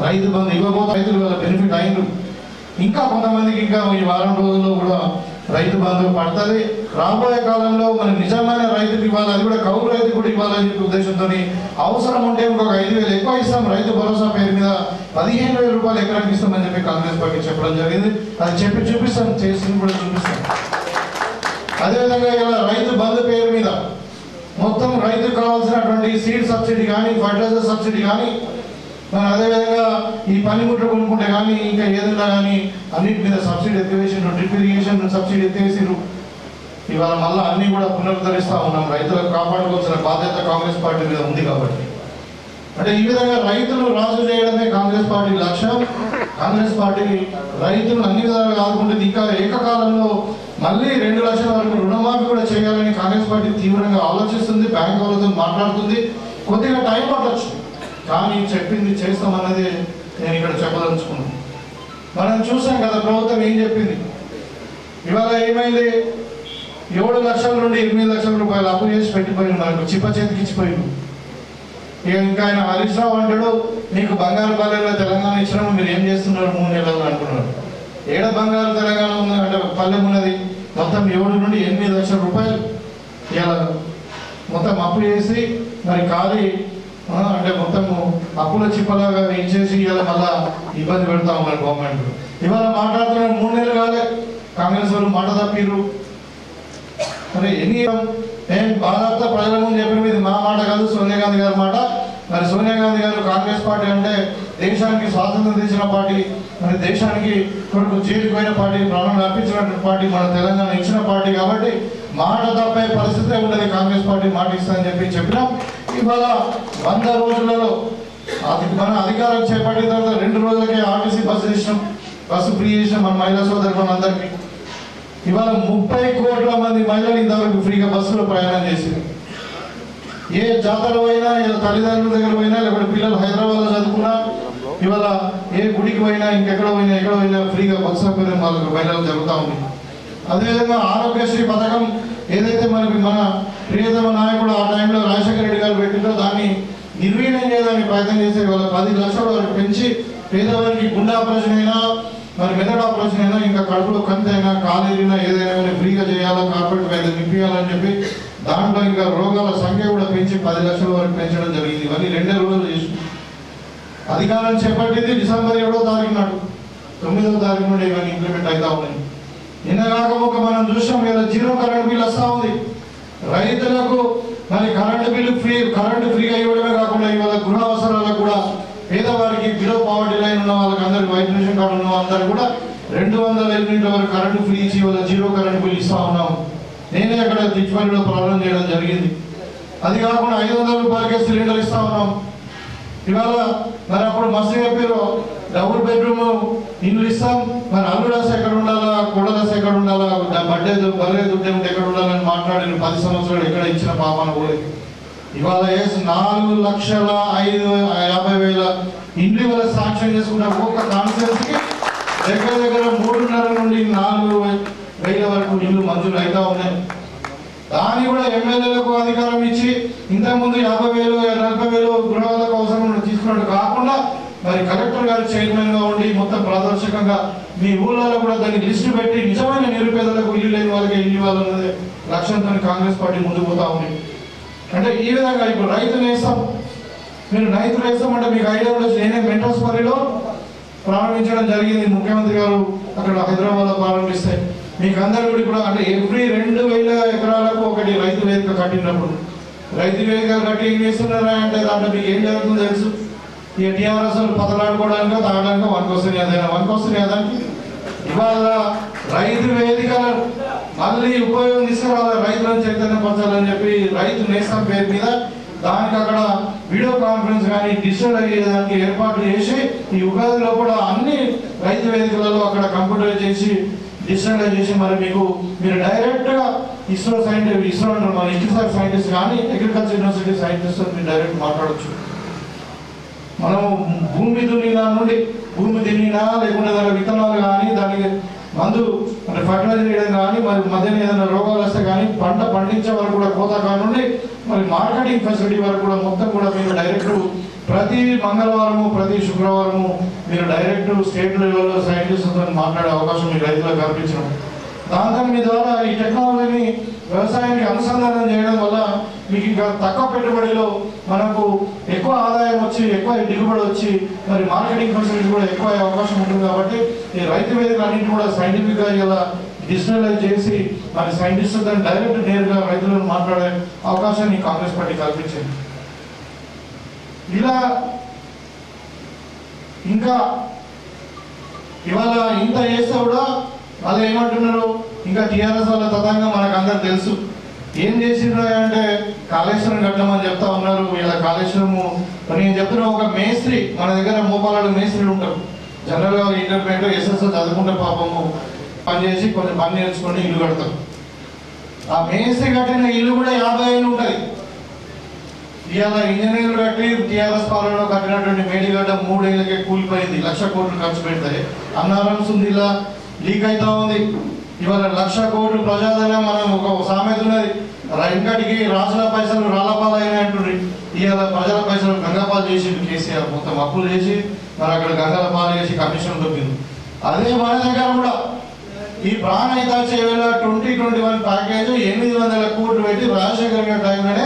E: రైతు బంధు ఇవ్వబోతే రైతులు వాళ్ళ బెనిఫిట్ అయినరు. ఇంకా కొంతమందికి ఇంకా ఈ వారం రోజుల్లో కూడా రైతు బంధు పడుతుంది. రాబోయే కాలంలో మన నిజమైన రైతుకి ఇవ్వాలి, అది కూడా కౌలు రైతు కూడా ఇవ్వాలని చెప్పి ఉద్దేశంతో అవసరం ఉంటే ఇంకొక 5,000 ఎక్కువ ఇస్తాం, రైతు భరోసా పేరు మీద 15,000 రూపాయలు ఎకరానికి ఇస్తామని చెప్పి కాంగ్రెస్ పార్టీ చెప్పడం జరిగింది. అది చెప్పి చూపిస్తాం, చేసి కూడా చూపిస్తాం. అదేవిధంగా ఇలా రైతు బంధు పేరు మీద మొత్తం రైతుకు కావాల్సినటువంటి సీడ్ సబ్సిడీ కానీ, ఫర్టిలైజర్ సబ్సిడీ కానీ, మరి అదేవిధంగా ఈ పనిముట్లు కొనుక్కుంటే కానీ, ఇంకా ఏదైనా కానీ అన్నిటి మీద సబ్సిడీ ఎత్తివేసిండ్రు, డ్రిప్ ఇరిగేషన్ సబ్సిడీ ఎత్తివేసిండ్రు. ఇవాళ మళ్ళీ అన్ని కూడా పునరుద్ధరిస్తూ ఉన్నాం. రైతులకు కాపాడుకోవాల్సిన బాధ్యత కాంగ్రెస్ పార్టీ మీద ఉంది కాబట్టి. అంటే ఈ విధంగా రైతులు రాజు చేయడమే కాంగ్రెస్ పార్టీ లక్ష్యం. కాంగ్రెస్ పార్టీ రైతులు అన్ని విధాలుగా ఆదుకుంటుంది. ఇంకా ఏకకాలంలో మళ్ళీ 2 లక్షల వరకు రుణమాఫీ కూడా చేయాలని కాంగ్రెస్ పార్టీ తీవ్రంగా ఆలోచిస్తుంది, బ్యాంక్ వాళ్ళతో మాట్లాడుతుంది. కొద్దిగా టైం పట్టచ్చు, కానీ చెప్పింది చేస్తామన్నది నేను ఇక్కడ చెప్పదలుచుకున్నాను. మనం చూసాం కదా ప్రభుత్వం ఏం చెప్పింది. ఇవాళ ఏమైంది, 7 లక్షల నుండి 8 లక్షల రూపాయలు అప్పు చేసి పెట్టిపోయింది, మనకు చిప్ప చేతికి ఇచ్చిపోయింది. ఇక ఇంకా ఆయన హరీష్ రావు అంటాడు, నీకు బంగారు పల్లెలో తెలంగాణ ఇచ్చినాము, మీరు ఏం చేస్తున్నారు 3 నెలలు అంటున్నారు. ఏడ బంగారు తెలంగాణ ఉంది అంటే పల్లెం ఉన్నది. మొత్తం 7 నుండి 8 లక్షల రూపాయలు ఇలా మొత్తం అప్పు చేసి మరి ఖాళీ అంటే మొత్తము అప్పుల చిప్పలాగా ఇచ్చేసి ఇలా మళ్ళా ఇబ్బంది పెడతా ఉన్నారు గవర్నమెంట్. ఇవాళ మాట్లాడుతున్నారు 3 నెలలు కాలే, కాంగ్రెస్ వాళ్ళు మాట తప్పిరు. మరి నేను భారత ప్రజల ముందు చెప్పిన మీద మా మాట కాదు, సోనియా గాంధీ గారి మాట. మరి సోనియా గాంధీ గారు కాంగ్రెస్ పార్టీ అంటే దేశానికి స్వాతంత్రం తెచ్చిన పార్టీ, మరి దేశానికి కొడుకు జైలుకు పోయిన పార్టీ, ప్రాణాలు అర్పించిన పార్టీ, మన తెలంగాణ ఇచ్చిన పార్టీ కాబట్టి మాట తప్పే పరిస్థితే ఉండదు. కాంగ్రెస్ పార్టీ మాట ఇస్తుందని చెప్పినాం. ఇవాళ 100 రోజులలో మన అధికారం చేపట్టిన తర్వాత 2 రోజులకే ఆర్టీసీ బస్సు ఇచ్చినాం, బస్సు ఫ్రీ చేసినాం మన మహిళా సోదరులందరికీ. ఇవాళ 30 కోట్ల మంది మహిళలు ఇంతవరకు ఫ్రీగా బస్సులో ప్రయాణం చేసింది. ఏ జాతర పోయినా, ఏ తల్లిదండ్రుల దగ్గర పోయినా, లేకపోతే పిల్లలు హైదరాబాద్లో చదువుకున్నా, ఇవాళ ఏ గుడికి పోయినా, ఎక్కడ పోయినా ఫ్రీగా బస్సు సౌకర్యం వాళ్ళకు మహిళలు జరుగుతూ ఉంది. అదేవిధంగా ఆరోగ్యశ్రీ పథకం ఏదైతే మనకి మన ప్రియతమ నాయకుడు ఆ టైంలో రాజశేఖర రెడ్డి గారు పెట్టిందో దాన్ని నిర్వీర్యం చేయడానికి ప్రయత్నం చేసే వాళ్ళ 10 లక్షల వరకు పెంచి పేదవారికి గుండె ఆపరేషన్ అయినా, మరి మెదడు ఆపరేషన్ అయినా ఇంకా కడుపులో కంతి అయినా కాలేజీనా ఏదైనా ఫ్రీగా చేయాలా, కార్పొరేట్ వైద్యం ఇప్పించాలని చెప్పి దాంట్లో ఇంకా రోగాల సంఖ్య కూడా పెంచి 10 లక్షల వరకు పెంచడం జరిగింది. ఇవన్నీ 2 రోజులు చేసి అధికారం చేపట్టింది డిసెంబర్ 7వ తారీఖు నాడు, 9వ తారీఖు నుండి ఇవన్నీ ఇంప్లిమెంట్ అవుతా ఉన్నాయి. నిన్న కాకపోక మనం చూసాం ఇలా 0 కరెంట్ బిల్ వస్తూ ఉంది రైతులకు. మరి కరెంటు బిల్లు కరెంటు ఫ్రీగా ఇవ్వడమే కాకుండా ఇవాళ గృహ అవసరాలకు కూడా పేదవారికి బిలో పావర్టీ లైన్ ఉన్న వాళ్ళకి అందరికి వైట్ రేషన్ కార్డు ఉన్న వాళ్ళందరూ కూడా 200 యూనిట్ల వరకు కరెంటు ఫ్రీ ఇచ్చి ఇవాళ 0 కరెంట్ బిల్ ఇస్తా ఉన్నాం. నేనే అక్కడ తిచ్చిపల్లిలో ప్రారంభం చేయడం జరిగింది. అది కాకుండా 500 రూపాయలకే సిలిండర్ ఇస్తా ఉన్నాం. ఇవాళ మరి అప్పుడు మస్తు చెప్పారు డబుల్ బెడ్రూమ్ ఇల్లు ఇస్తాం, మరి అల్లుడాస ఎక్కడ ఉండాలా, కొడదాస ఎక్కడ ఉండాలా, బర్రే దుడ్డే ఎక్కడ ఉండాలని మాట్లాడిన 10 సంవత్సరాలు ఎక్కడ ఇచ్చిన పాపన పోలేదు. ఇవాళ 4,50,000 ఇండ్లు ఇవాళ సాంక్షన్ చేసుకుంటే ఒక్కొక్క కాన్ఫరెన్స్కి దగ్గర 3.5 నుండి 4,000 వరకు ఇల్లు మంజూరు అవుతా ఉన్నాయి. దాన్ని కూడా ఎమ్మెల్యేలకు అధికారం ఇచ్చి ఇంతకుముందు 50,000, 40,000 గృహాలకు అవసరం తీసుకున్నట్టు కాకుండా మరి కలెక్టర్ గారు చైర్మన్ గా ఉండి మొత్తం పారదర్శకంగా మీ ఊళ్ళలో కూడా దాన్ని లిస్టు పెట్టి నిజమైన నిరుపేదలకు ఇల్లు లేని వాళ్ళకి ఇల్లు ఇవ్వాలన్నది లక్ష్యంతో కాంగ్రెస్ పార్టీ ముందుకు పోతా ఉంది. అంటే ఈ విధంగా ఇప్పుడు రైతు నేస్తాం, మీరు రైతు నేస్తాం అంటే మీకు ఐడియా ఉండొచ్చు. నేనే మెంటోస్పల్లిలో ప్రారంభించడం జరిగింది, ముఖ్యమంత్రి గారు అక్కడ హైదరాబాద్ లో ప్రారంభిస్తే మీకు అందరూ కూడా ఇప్పుడు అంటే ఎవ్రీ 2,000 ఎకరాలకు ఒకటి రైతు వేదిక కట్టినప్పుడు రైతు వేదిక కట్టి ఏం చేస్తున్నారా అంటే దాంట్లో మీకు ఏం జరుగుతుందో తెలుసు. ఈ టీఆర్ఎస్ పతలాడుకోవడానికో తాగడానికో వనకొస్తుంది అదానికి ఇవాళ రైతు వేదికలను మళ్ళీ ఉపయోగం తీసుకురావాలి, రైతులను చైతన్యపరచాలని చెప్పి రైతు నేస్తం పేరు మీద దానికి అక్కడ వీడియో కాన్ఫరెన్స్ కానీ డిజిటల్ అయ్యేదానికి ఏర్పాట్లు చేసి ఈ ఉగాది లోపల అన్ని రైతు వేదికలలో అక్కడ కంప్యూటర్ చేసి డిజిటలైజ్ చేసి మరి మీరు డైరెక్ట్ గా ఇస్రో అంటారు మన ఇన్స్టిట్యూట్ సైంటిస్ట్ కానీ అగ్రికల్చర్ యూనివర్సిటీ సైంటిస్ట్ మీరు డైరెక్ట్ మాట్లాడచ్చు. మనం భూమి దున్నినా లేకుంటే దాని విత్తనాలు కానీ దానికి మందు అంటే ఫర్టిలైజర్ వేయడం కానీ మరి మధ్యన ఏదైనా రోగాలు వస్తే కానీ పంట పండించే వరకు కూడా కోత కానుండి మరి మార్కెటింగ్ ఫెసిలిటీ వరకు కూడా మొత్తం కూడా మీరు డైరెక్ట్ ప్రతి మంగళవారము ప్రతి శుక్రవారము మీరు డైరెక్ట్ స్టేట్ లెవెల్లో సైంటిస్టులతో మాట్లాడే అవకాశం మీ రైతులకు కల్పించడం. దాంతో మీ ద్వారా ఈ టెక్నాలజీని వ్యవసాయానికి అనుసంధానం చేయడం వల్ల మీకు ఇంకా తక్కువ పెట్టుబడిలో మనకు ఎక్కువ ఆదాయం వచ్చి ఎక్కువ దిగుబడి వచ్చి మరి మార్కెటింగ్ ఫెసిలిటీ కూడా ఎక్కువ అవకాశం ఉంటుంది. కాబట్టి ఈ రైతు వేదికలన్నింటినీ కూడా సైంటిఫిక్గా ఇలా డిజిటలైజ్ చేసి మరి సైంటిస్టులతో డైరెక్ట్ నేరుగా రైతులను మాట్లాడే అవకాశాన్ని కాంగ్రెస్ పార్టీ కల్పించింది. ఇలా ఇంకా ఇవాళ ఇంత చేస్తే కూడా వాళ్ళు ఏమంటున్నారు ఇంకా టీఆర్ఎస్ వాళ్ళ తతంగా మనకు అందరు తెలుసు. ఏం చేసిండ్రు అంటే కాళేశ్వరం కట్టమని చెప్తా ఉన్నారు. ఇలా కాళేశ్వరము నేను చెప్తున్నా ఒక మేస్త్రి మన దగ్గర మోపాలలో మేస్త్రీలు ఉంటారు. జనరల్గా ఇంటర్మీడియట్ ఎస్ఎస్ఓ చదువుకుంటే పాపము పనిచేసి కొంచెం పని నేర్చుకొని ఇల్లు కడతారు. ఆ మేస్త్రి కట్టిన ఇల్లు కూడా 50 ఏళ్ళు ఉంటుంది. ఇవాళ ఇంజనీర్లు కట్టి టీఆర్ఎస్ పాలనలో కట్టినటువంటి మేడిగడ్డ 3 ఏళ్ళకే కూలిపోయింది. 1,00,000 కోట్లు ఖర్చు పెడితే అన్నారం సుందిలా లీక్ అవుతా ఉంది. ఇవాళ 1,00,000 కోట్లు ప్రజాధనం మనం ఒక సామెత ఉన్నది, ఇంకటికి రాజుల పైసలు రాళ్ళపాలు అయినాయి అంటుండ్రి. ఇవాళ ప్రజల పైసలు గంగపాలు చేసి కేసీఆర్ మొత్తం అప్పులు చేసి మరి అక్కడ గంగల పాలు చేసి కమిషన్ దొరికింది. అదే మన దగ్గర కూడా ఈ ప్రాణహిత చేవేళ 2021 ప్యాకేజ్ 800 కోట్లు పెట్టి రాజశేఖర్ గారి టైంలోనే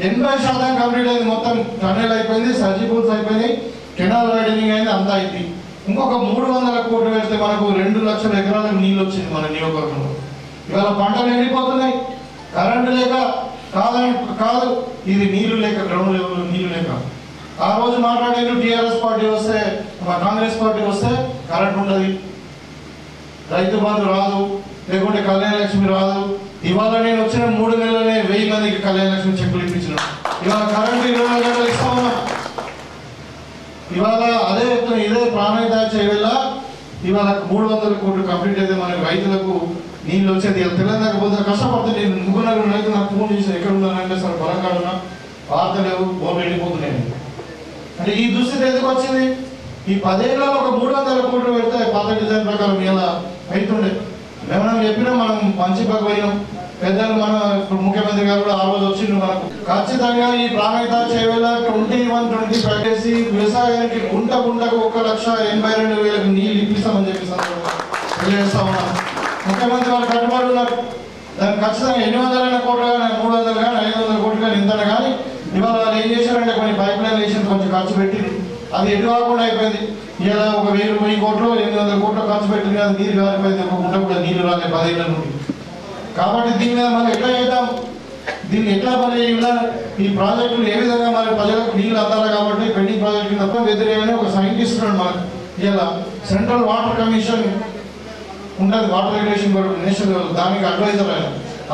E: 80% కంప్లీట్ అయింది. మొత్తం టన్నెల్ అయిపోయింది, సర్జిపూల్స్ అయిపోయినాయి, కెనాల్ వైడనింగ్ అయింది, అంతా అయింది. ఇంకొక 300 కోట్లు పెడితే మనకు 2 లక్షల ఎకరాలకు నీళ్ళు వచ్చింది మన నియోజకవర్గంలో. ఇవాళ పంటలు ఎండిపోతున్నాయి, కరెంటు లేక కాదు ఇది నీళ్లు లేక, గ్రౌండ్ లెవెల్ నీళ్లు లేక. ఆ రోజు మాట్లాడేది టీఆర్ఎస్ పార్టీ వస్తే కాంగ్రెస్ పార్టీ వస్తే కరెంట్ ఉండదు, రైతు బంధు రాదు, లేకుంటే కళ్యాణ లక్ష్మి రాదు. ఇవాళ నేను వచ్చిన 3 నెలలనే 1000 మందికి కళ్యాణ లక్ష్మి చెక్కులు ఇప్పించిన. ఇవాళ కరెంటు 24 గంటలు ఇస్తా ఉన్నా. ఇవాళ అదే చెప్తున్నా, ఇదే ప్రాణహిత చేయవేళ ఇవాళ 300 కోట్లు కంప్లీట్ అయితే మనకి రైతులకు నీళ్ళు వచ్చేది. తెలంగాణ పోతే కష్టపడితే నేను 3 రైతులు నాకు ఫోన్ చేసి ఎక్కడ ఉన్నానంటే సార్ బలంగా ఉన్నా, వార్త లేవు, బోర్లు వెళ్ళిపోతున్నాయి. అంటే ఈ దుస్థితి ఎందుకు వచ్చింది? ఈ 10 ఏళ్ళలో ఒక 300 కోట్లు పెడితే పాత డిజైన్ ప్రకారం ఇలా అవుతుండే. ఏమైనా చెప్పినా మనం మంచి పక్క పోయినాం, పెద్దలు మన ఇప్పుడు ముఖ్యమంత్రి గారు కూడా ఆ రోజు వచ్చిండు మనకు. ఖచ్చితంగా ఈ ప్రాణహిత చేవేళ 21-25 చేసి వ్యవసాయానికి గుంటకు 1,82,000 నీళ్ళు ఇప్పిస్తామని చెప్పి తెలియజేస్తా ఉన్నాం. ముఖ్యమంత్రి వాళ్ళు కట్టుబడి ఉన్నారు. దానికి ఖచ్చితంగా 800 కోట్లు కానీ 300 కానీ 500 కోట్లు కానీ ఇంత కానీ ఇవాళ వాళ్ళు ఏం చేశారంటే కొన్ని పైప్ లైన్ వేసి కొంచెం ఖర్చు పెట్టింది. అది ఎటు కాకుండా అయిపోయింది. ఇలా ఒక 1000 కోట్లు 800 కోట్లు ఖర్చు పెట్టింది. అది నీరు కాలిపోయింది. ఒక గుంట కూడా నీళ్లు రాలే 10 ఏళ్ళ నుండి. కాబట్టి దీని మీద మనం ఎట్లా చేద్దాం, దీన్ని ఎట్లా మరి ఇలా ఈ ప్రాజెక్టులు ఏ విధంగా మరి ప్రజలకు నీళ్ళు అందాలి. కాబట్టి పెండింగ్ ప్రాజెక్టు తప్ప వ్యతిరేకమైన ఒక సైంటిస్ట్ మనకు ఇలా సెంట్రల్ వాటర్ కమిషన్ ఉంటుంది, water regulation board national level, దానికి అడ్వైజర్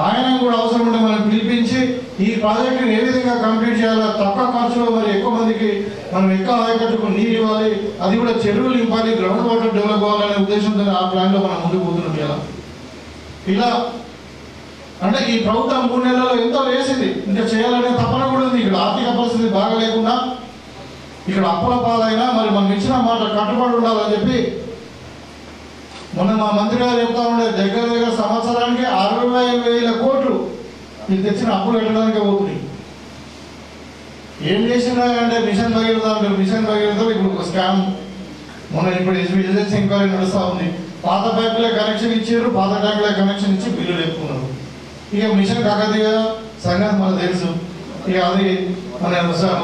E: ఆయన కూడా అవసరం ఉంటే మనం పిలిపించి ఈ ప్రాజెక్టుని ఏ విధంగా కంప్లీట్ చేయాలో, తక్కువ ఖర్చులో మరి ఎక్కువ మందికి మనం ఎక్కువ ఆయకట్టుకు నీళ్ళు ఇవ్వాలి, అది కూడా చెరువులు ఇవ్వాలి, గ్రౌండ్ వాటర్ డెవలప్ అవ్వాలనే ఉద్దేశంతో ఆ ప్లాన్లో మనం ముందుకు పోతున్నాం. ఇలా అంటే ఈ ప్రభుత్వం 3 నెలల్లో ఎంతో వేసింది, ఇంకా చేయాలనే తపన కూడా ఉంది. ఇక్కడ ఆర్థిక పరిస్థితి బాగా లేకుండా ఇక్కడ అప్పుల పాలైనా మరి మనం ఇచ్చిన మాట కట్టుబడి ఉండాలని చెప్పి మొన్న మా మంత్రి గారు చెప్తా ఉండే దగ్గర సంవత్సరానికి 60,000 కోట్లు ఇది తెచ్చిన అప్పులు కట్టడానికి పోతున్నాయి. ఏం చేసినా అంటే మిషన్ భగీరథ అంటారు. మిషన్ భగీరథ ఇప్పుడు ఒక స్కామ్. మొన్న ఇప్పుడు విజిలెన్స్ ఎంక్వైరీ నడుస్తూ ఉంది. పాత బ్యాంకులే కనెక్షన్ ఇచ్చారు, పాత ట్యాంకులే కనెక్షన్ ఇచ్చి బిల్లులు ఎక్కున్నారు. ఇక మిషన్ కాకతీయ సంగతి మనకు తెలుసు. ఇక అది మన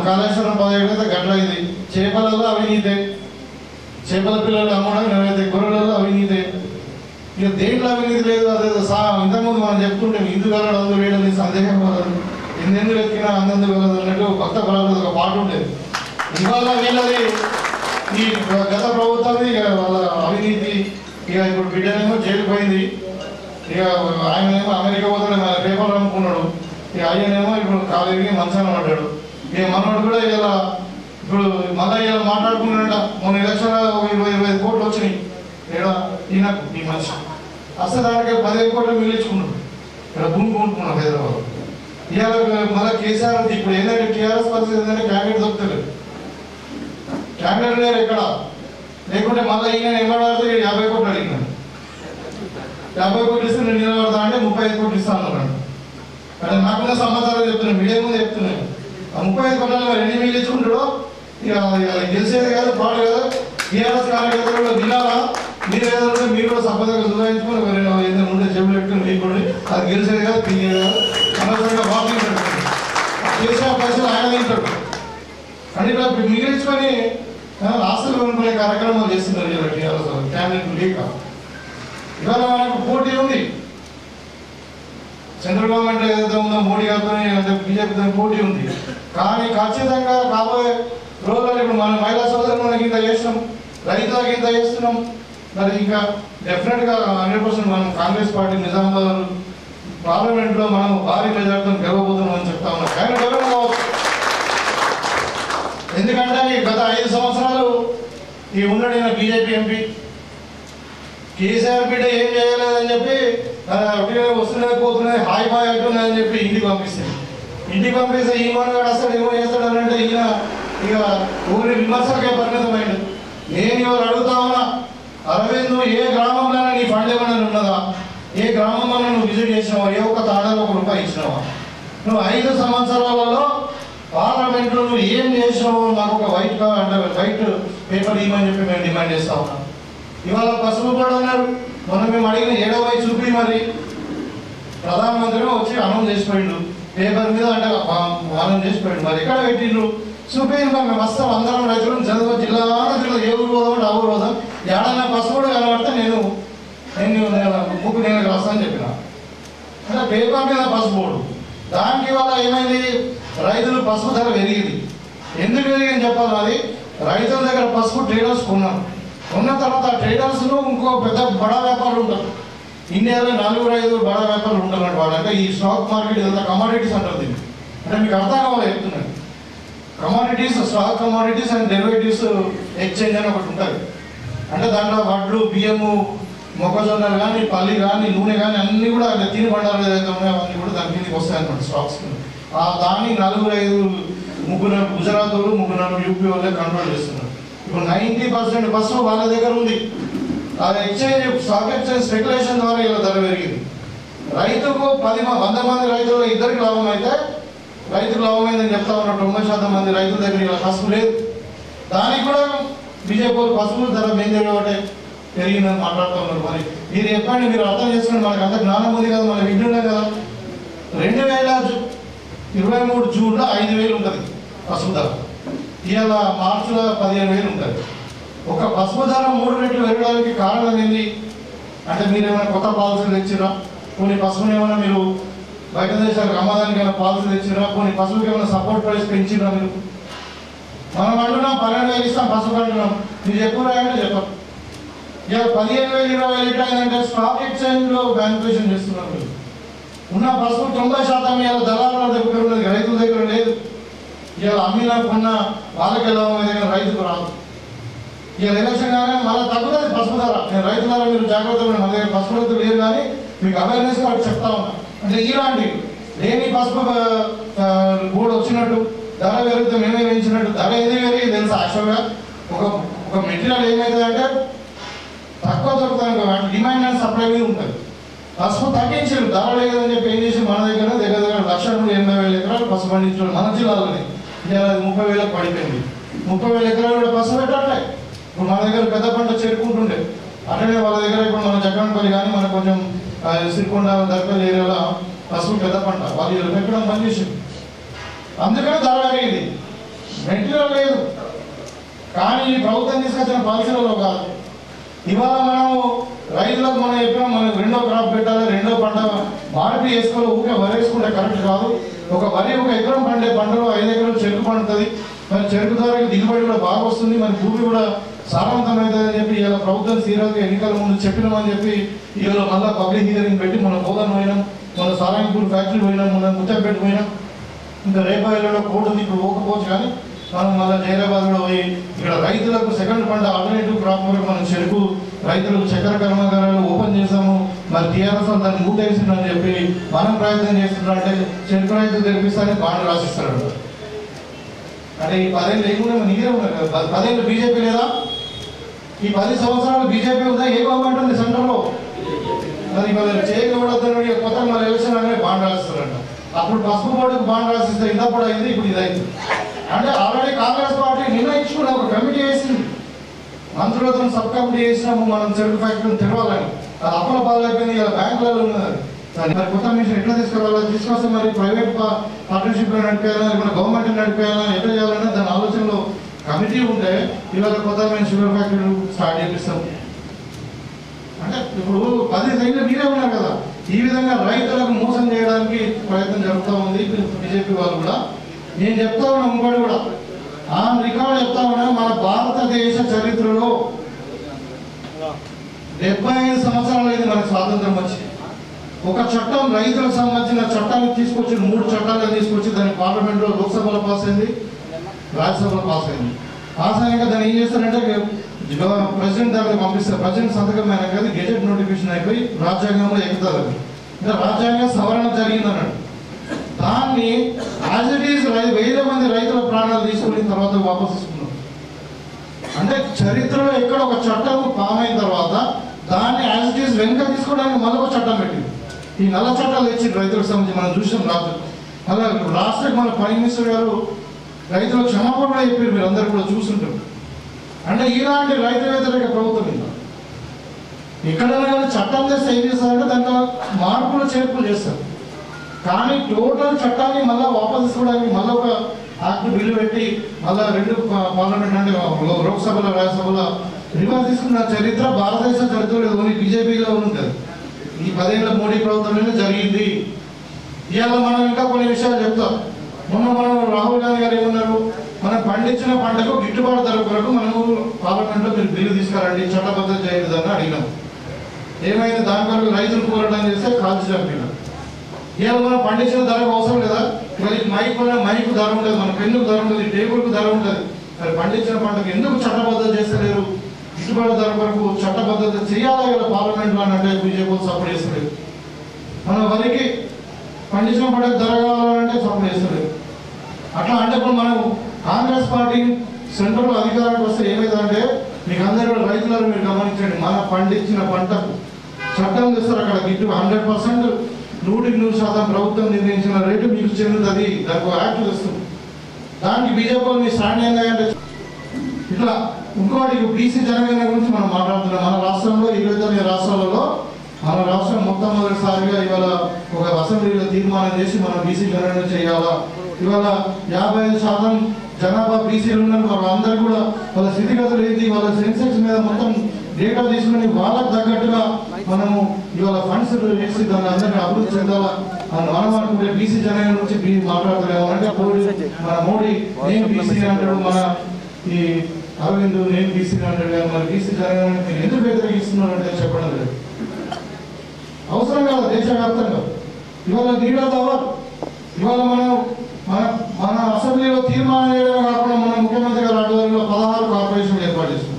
E: కాళేశ్వరం ప్రాజెక్ట్ అయితే గట్లయింది. చేపలలో అవినీతే, చేపల పిల్లలు అమ్మడం ఏమైతే, గొర్రెలలో అవినీతే. ఇక దేంట్లో అవినీతి లేదు. అదే ఇంతకుముందు మనం చెప్తుంటే ఇందు కలడు అందు వేయడం సందేహం కలదు, ఎందెందుకు ఎక్కినా అందందుకు కలదు అన్నట్టు భక్త పరాలు ఒక పాట ఉండేది. ఇవాళ వీళ్ళది ఈ గత ప్రభుత్వం ఇక వాళ్ళ అవినీతి. ఇక ఇప్పుడు బిడ్డనేమో జైలు పోయింది. ఇక ఆయనేమో అమెరికా పోతాడు, మన పేపర్లు అమ్ముకున్నాడు. ఇక ఆయనేమో ఇప్పుడు కాలేజీకి మంచాన పడ్డాడు. ఇక మనోడు కూడా ఇలా ఇప్పుడు మళ్ళీ ఇలా మాట్లాడుకున్నాడ. మొన్న ఎలక్షన్ ఒక 20-25 కోట్లు వచ్చినాయి. ఇక్కడ ఈయనకు ఈ మనిషి అసలు దానికి 15 కోట్లు మిగిలించుకున్నాడు. ఇక్కడ భూమి కొనుక్కున్నాడు హైదరాబాద్. ఇవాళ మళ్ళీ కేసీఆర్ ఇప్పుడు ఏంటంటే టీఆర్ఎస్ పరిస్థితి ఏంటంటే క్యాండిడేట్ దొరుకుతలేదు. క్యాండిడేట్ లేరు ఎక్కడ. లేకుంటే మళ్ళీ ఈయన నిలబడితే 50 కోట్లు అడిగినాడు. 50 కోట్లు ఇస్తే నేను నిలబడతా అంటే 35 కోట్లు ఇస్తాను అన్నాడు. అంటే నాకున్న సమాచారం చెప్తున్నాను, మీడియా ముందు చెప్తున్నాను. ఆ 35 కోట్ల మరి ఎన్ని మిగిలించుకుంటాడో ఇక గెలిచేది కాదు, పాడు కాదు. టీఆర్ఎస్ కార్యకర్తలు కూడా వినాలా, మీరు ఏదైనా మీరు కూడా సంపదగా సుధాయించుకొని ఏదైనా ఉండే చెవులు పెట్టుకుని మీకోండి. అది గెలిచేది కాదు, తినేది కాదు. అనవసరంగా వాకింగ్ పెట్టుకోండి. కేసీఆర్ పైసలు ఆయన తింటాడు అని ఇట్లా మిగిలించుకొని ఆస్తులు కొనుక్కునే కార్యక్రమాలు చేస్తున్నారు ఇలా టీఆర్ఎస్ క్యాండిడేట్ లేక. ఇవాళ మనకు పోటీ ఉంది. సెంట్రల్ గవర్నమెంట్ ఏదైతే ఉందో మోడీ గారితో అంటే బీజేపీతో పోటీ ఉంది. కానీ ఖచ్చితంగా కాబోయే రోజుల్లో ఇప్పుడు మన మహిళా సోదరులు మనకి ఇంత చేస్తున్నాం, రైతులకు ఇంత చేస్తున్నాం. మరి ఇంకా డెఫినెట్గా 100% మనం కాంగ్రెస్ పార్టీ నిజామాబాద్ పార్లమెంట్లో మనం భారీ మెజార్టీతో గెలవబోతున్నాం అని చెప్తా ఉన్నాం. కానీ డెవలప్ కావచ్చు. ఎందుకంటే ఈ గత 5 సంవత్సరాలు ఈ ఉన్నడైన బీజేపీ ఎంపీ కేసీఆర్ బిడ్డ ఏం చేయలేదని చెప్పి వస్తున్నాయి పోతున్నాయి హాయ్ బాయ్ అంటున్నాయని చెప్పి ఇంటికి పంపిస్తాయి. ఇంటికి పంపిస్తే ఈ మనగాడు వస్తాడు ఏమో చేస్తాడు అని అంటే ఈయన ఇక ఊరి విమర్శలకే పరిమితమైంది. నేను ఇవాళ అడుగుతా ఉన్నా, అరవింద్ నువ్వు ఏ గ్రామంలోనే నీ ఫండ్ ఏమైనా ఉన్నదా? ఏ గ్రామంలో నువ్వు విజిట్ చేసినావా? ఏ ఒక్క తాడాలో ₹1 ఇచ్చినావా? నువ్వు 5 సంవత్సరాలలో పార్లమెంట్లో నువ్వు ఏం చేసినావు? నాకు ఒక వైట్ పేపర్ ఇవ్వమని చెప్పి మేము డిమాండ్ చేస్తా ఉన్నాం. ఇవాళ పసుపు కూడా ఉన్నారు. మొన్న మేము అడిగిన 7వ వయసు చూపి మరి ప్రధానమంత్రి వచ్చి అనౌన్స్ చేసిపోయిండు పేపర్ మీద, అంటే అనౌన్స్ చేసిపోయిండు. మరి ఎక్కడ పెట్టిండ్రు చూపించు. మరి మేము వస్తాం అందరం రైతులు జిల్లా జిల్లా ఏ ఊరు పోదాం ఆ ఊరు పోదాం. ఏడన్నా పసుపు కూడా కనబడితే నేను ముక్కు నేను రాస్తానని చెప్పిన. అంటే పేపర్ మీద పసుపు బోర్డు. దానికి వల్ల ఏమైంది? రైతులు పసుపు ధర పెరిగింది. ఎందుకు పెరిగింది చెప్పాలి. అది రైతుల దగ్గర పసుపు ట్రేడర్స్ కొన్నారు. ఉన్న తర్వాత ఆ ట్రేడర్స్లో ఇంకో పెద్ద బడా వ్యాపారులు ఉంటారు. ఇండియాలో 4-5 బడా వ్యాపారులు ఉంటారు. వాళ్ళు అంటే ఈ స్టాక్ మార్కెట్ ఇదంతా కమాడిటీస్ అంటారు. దీన్ని అంటే మీకు అర్థం కావాలి చెప్తున్నాను. Commodities, stock commodities and derivatives exchange అని ఒకటి ఉంటుంది. అంటే దాంట్లో వడ్లు, బియ్యము, మొక్కజొన్నలు కానీ, పల్లి కానీ, నూనె కానీ అన్నీ కూడా అంటే తిని బండాలు ఏదైతే ఉన్నాయో అవన్నీ కూడా దాని కిందకి వస్తాయి అనమాట స్టాక్స్. దాన్ని 4-5 గుజరాత్ వాళ్ళు 3-4 యూపీ వాళ్ళే కంట్రోల్ చేస్తున్నారు. ఇప్పుడు 90% పసుపు వాళ్ళ దగ్గర ఉంది. అది ఎక్స్చేంజ్ స్టాక్ ఎక్స్చేంజ్ స్పెక్యులేషన్ ద్వారా ఇలా ధర పెరిగింది. రైతుకు 100 మంది రైతులు ఇద్దరికి లాభం అయితే రైతుకు లాభమైందని చెప్తా ఉన్నారు. 90% మంది రైతుల దగ్గర ఇలా పసుపు లేదు. దానికి కూడా బీజేపీ పసుపు ధర మేము ఒకటే పెరిగిందని మాట్లాడుతూ ఉన్నారు. మరి మీరు చెప్పండి, మీరు అర్థం చేసుకుని మనకు అంత జ్ఞానం ఉంది కదా, మనం వింటున్నాం కదా. 2023 జూన్లో 5,000 ఉంటుంది పసుపు ధర. ఇవాళ మార్చిలో 15,000 ఉంటుంది. ఒక పసుపు ధర 3 రెట్లు పెరగడానికి కారణం ఏంటి అంటే మీరు ఏమైనా కొత్త పాలసీలు తెచ్చిరా, కొన్ని పసుపుని ఏమైనా మీరు బయట దేశాలకు అమ్మదానికి ఏమైనా పాలసీ తెచ్చిరా, కొన్ని పసుపుకి ఏమైనా సపోర్ట్ ప్రైస్ పెంచిరా మీరు? మనం అంటున్నాం 12,000 ఇస్తాం పసుపు అంటున్నాం, మీరు చెప్పురా అంటే చెప్పరు. ఇవాళ 15,000 20,000 లీటర్ అయిందంటే స్టాక్ ఎక్స్చేంజ్లో మ్యానిపులేషన్ చేస్తున్నారు. మీరు ఉన్న పసుపు 90% ఇవాళ దళారుల దగ్గర ఉన్నది, రైతుల దగ్గర లేదు. ఇవాళ అమ్మినా కొన్న వాళ్ళకి ఎలా ఉన్నది కానీ రైతుకు రాదు. ఇవాళ ఎలక్షన్ కానీ మళ్ళీ తగ్గుతుంది పసుపు ధర. నేను రైతుల మీరు జాగ్రత్తగా మన దగ్గర పసుపు రైతులు లేదు కానీ మీకు అవేర్నెస్ వాటికి చెప్తా ఉన్నా. అంటే ఇలాంటి లేని పసుపు బోర్డు వచ్చినట్టు ధర పెరిగితే మేమే పెంచినట్టు ధర ఏది పెరిగి తెలుసు. యాక్చువల్గా ఒక మెటీరియల్ ఏమవుతుందంటే తక్కువ దొరుకుతుంది, డిమాండ్ అండ్ సప్లై మీద ఉంటుంది. పసుపు తగ్గించారు, ధర లేదని చెప్పి ఏం చేసి మన దగ్గర 1,80,000 ఎకరాలు పసుపు పండించారు మన జిల్లాలోనే. ఇలా 30,000 పడిపోయింది. 30,000 ఎకరాలు కూడా పసుపు పెట్టట్లే. ఇప్పుడు మన దగ్గర పెద్ద పంట చేరుకుంటుండే అట్లనే వాళ్ళ దగ్గర ఇప్పుడు మన జగన్పల్లి కానీ మన కొంచెం సిరికొండ దర్పల్లి ఏరియాలో పసుపు పెద్ద పంట వాళ్ళు పెట్టడం బంద్ చేసింది. అందుకనే ధర పెరిగింది, మెటీరియల్ లేదు. కానీ ఈ ప్రభుత్వం తీసుకొచ్చిన పాలసీలలో కాదు. ఇవాళ మనము రైతులకు మనం చెప్పినాం, మనం రెండో క్రాప్ పెట్టాలి, రెండో పంట మార్పు చేసుకోవాలి. ఊరికే వరి వేసుకుంటే కరెక్ట్ కాదు. ఒక ఎకరం పండే పంటలో 5 ఎకరాలు చెరుకు పండుతుంది. మరి చెరుకు ద్వారా దిగుబడి కూడా బాగా వస్తుంది, మరి భూమి కూడా సారవంతమవుతుందని చెప్పి ఇలా ప్రభుత్వం సీరియల్గా ఎన్నికల ముందు చెప్పినామని చెప్పి ఇవాళ మళ్ళీ పబ్లిక్ హియరింగ్ పెట్టి మన బోధన పోయినాం, మన సారంగపూర్ ఫ్యాక్టరీ పోయినాం, మన ముత్తంపేట పోయినాం. ఇంకా రేపాయిలో కోర్టు ఉంది, ఇప్పుడు పోకపోవచ్చు. కానీ మనం మళ్ళీ జైరాబాద్ కూడా పోయి ఇక్కడ రైతులకు సెకండ్ పంట ఆల్టర్నేటివ్ క్రాప్ వరకు మనం చెరుకు రైతులకు చక్కెర కర్మాగారాలు ఓపెన్ చేసాము. మరి టీఆర్ఎస్ వాళ్ళు దాన్ని మూటేసిందని చెప్పి మనం ప్రయత్నం చేస్తున్నాం. అంటే చెరుకు రైతులు తెరిపిస్తారని బాండ్ రాసిస్తాడు. అంటే ఈ 10 ఏళ్ళు లేకుండా నీరే ఉన్నారు కదా. 10 ఏళ్ళు బీజేపీ లేదా? ఈ 10 సంవత్సరాలు బీజేపీ ఉందా? ఏ గవర్నమెంట్ ఉంది సెంటర్లో? మరి మళ్ళీ చేయకూడదని కొత్త మళ్ళీ ఎలక్షన్ అనేది బాండ్ రాసిస్తారంట. అప్పుడు పసుపు బోర్డుకు బాండ్ రాసిస్తే ఇంతప్పుడు అయింది, ఇప్పుడు ఇదైంది. అంటే ఆల్రెడీ కాంగ్రెస్ పార్టీ నిర్ణయించుకుని ఒక కమిటీ వేసింది, మంత్రులతో సబ్ కమిటీ వేసినాము మనం చెరుకు ఫ్యాక్టరీని తెరవాలని. అది అప్పుల పాలైపోయింది, ఇలా బ్యాంకులలో ఉన్నది. మరి కొత్త మిషన్ ఎట్లా తీసుకురావాలో తీసుకొస్తే మరి ప్రైవేట్ పార్ట్నర్షిప్ నడిపేయాలా, లేకపోతే గవర్నమెంట్ నడిపేయాలా, ఎట్లా చేయాలనే దాని ఆలోచనలో కమిటీ ఉంటే ఇవాళ కొత్త షుగర్ ఫ్యాక్టరీలు స్టార్ట్ చేపిస్తాం. అంటే ఇప్పుడు 10 సైన్లు మీరే ఉన్నారు కదా. ఈ విధంగా రైతులకు మోసం చేయడానికి ప్రయత్నం జరుగుతూ ఉంది బీజేపీ వాళ్ళు కూడా. నేను చెప్తా ఉన్నా ఇంకోటి కూడా ఆ రికార్డు చెప్తా ఉన్నా, మన భారతదేశ చరిత్రలో 75 సంవత్సరాలు అయింది మనకు స్వాతంత్రం వచ్చి. ఒక చట్టం రైతులకు సంబంధించిన చట్టాన్ని తీసుకొచ్చి 3 చట్టాలను తీసుకొచ్చి దాన్ని పార్లమెంట్లో లోక్సభలో పాస్ అయింది, రాజ్యసభలో పాస్ అయింది. పాస్ అయ్యాక దాన్ని ఏం చేస్తారంటే ప్రెసిడెంట్ దగ్గర పంపిస్తారు. ప్రెసిడెంట్ సంతకం అయినాక అది గెజెట్ నోటిఫికేషన్ అయిపోయి రాజ్యాంగంలో ఎక్కుతారు. ఇంకా రాజ్యాంగ సవరణ జరిగిందన్నాడు. దాన్ని యాజ్ ఇట్ ఈజ్ 1000 మంది రైతుల ప్రాణాలు తీసుకుని తర్వాత వాపసు తీసుకున్నారు. అంటే చరిత్రలో ఎక్కడ ఒక చట్టం ఫామ్ అయిన తర్వాత దాన్ని యాజ్ ఇట్ ఈజ్ వెనుక తీసుకోవడానికి మళ్ళీ ఒక చట్టం పెట్టింది. ఈ నల్ల చట్టాలు తెచ్చి రైతులకు సంబంధించి మనం చూసాం. అలా లాస్ట్ మన ప్రైమ్ మినిస్టర్ గారు రైతులకు క్షమాపణ కూడా చెప్పారు, మీరు అందరూ కూడా చూస్తుంటారు. అంటే ఇలాంటి రైతు వ్యతిరేక ప్రభుత్వం ఇంత ఎక్కడైనా కానీ చట్టం చేస్తే ఏం చేస్తారంటే దాంట్లో మార్పులు చేర్పులు చేస్తారు. కానీ టోటల్ చట్టాన్ని మళ్ళీ వాపసు తీసుకోవడానికి మళ్ళీ ఒక యాక్ట్ బిల్లు పెట్టి మళ్ళీ 2 పార్లమెంట్ అంటే లోక్సభలో రాజ్యసభలో రివర్స్ తీసుకున్న చరిత్ర భారతదేశ చరిత్రలో ఓన్లీ బీజేపీలో ఉంటుంది. ఈ 10 ఏళ్ల మోడీ ప్రభుత్వంలోనే జరిగింది. ఇవాళ మనం ఇంకా కొన్ని విషయాలు చెప్తాం. మనం రాహుల్ గాంధీ గారు ఏమన్నారు, మనం పండించిన పంటకు గిట్టుబాటు ధర కొరకు మనము పార్లమెంట్లో మీరు బిల్లు తీసుకురండి, చట్టబద్ధత చేయలేదని అడిగినాం. ఏమైంది? దాని కొరకు రైతులు పోరాటం చేస్తే కాల్చి చంపినాం. ఇవాళ మనం పండించిన ధరకు అవసరం లేదా? మరి మైకు ధర ఉంటుంది, మన పెన్నుకు ధర ఉంటుంది, టేబుల్కు ధర ఉంటుంది. మరి పండించిన పంటకు ఎందుకు చట్టబద్ధత చేస్తలేరు? గిట్టుబాటు ధర కొరకు చట్టబద్ధత చేయాలా ఇలా పార్లమెంట్లో అని అంటే బీజేపీ సపోర్ట్ చేస్తలేదు. మన వరికి పండించిన పంటకు ధర కావాలంటే సపోర్ట్ చేస్తలేదు. అట్లా అంటే ఇప్పుడు మనం కాంగ్రెస్ పార్టీ సెంట్రల్ అధికారానికి వస్తే ఏమైందంటే మీకు అందరూ రైతులను మీరు గమనించండి, మన పండించిన పంటకు చట్టం చేస్తారు. అక్కడ 100% 100% ప్రభుత్వం నిర్ణయించిన రేటు మీకు చెందుతుంది. దానికి యాక్ట్ వస్తుంది. దానికి బీజేపీ మీ స్టాండ్ ఏంటంటే ఇట్లా ఇంకోటి బీసీ జనగణన గురించి మనం మాట్లాడుతున్నాం. మన రాష్ట్రంలో 29 రాష్ట్రాలలో మన రాష్ట్రం మొట్టమొదటిసారిగా ఇవాళ ఒక అసెంబ్లీలో తీర్మానం చేసి మనం బీసీ జనగణన చేయాలా. ఇవాళ 55% జనాభా బీసీలు ఉన్నారు. వాళ్ళందరూ కూడా వాళ్ళ స్థితిగతులు ఏంటి, వాళ్ళ సెన్సెక్స్ మీద మొత్తం డేటా తీసుకుని వాళ్ళకు తగ్గట్టుగా మనము ఇవాళ ఫండ్స్ వేసి దాన్ని అందరినీ అభివృద్ధి చెందాలా అని మనం అనుకుంటే బీసీ జనగణన నుంచి మాట్లాడతారేమో అంటే మన మోడీ నేను బీసీ అంటాడు, మన ఈ అరవింద్ నేను బీసీ అంటాడు. కానీ మరి బీసీ జనగణన మీరు ఎందుకు వ్యతిరేకిస్తున్నారు అంటే చెప్పడం లేదు. అవసరం కాదు దేశవ్యాప్తంగా. ఇవాళ లీడర్ అవర్ ఇవాళ మన అసెంబ్లీలో తీర్మానం చేయడమే కాకుండా మన ముఖ్యమంత్రి గారి ఆధ్వర్యంలో 16 కార్పొరేషన్లు ఏర్పాటు చేస్తున్నాం.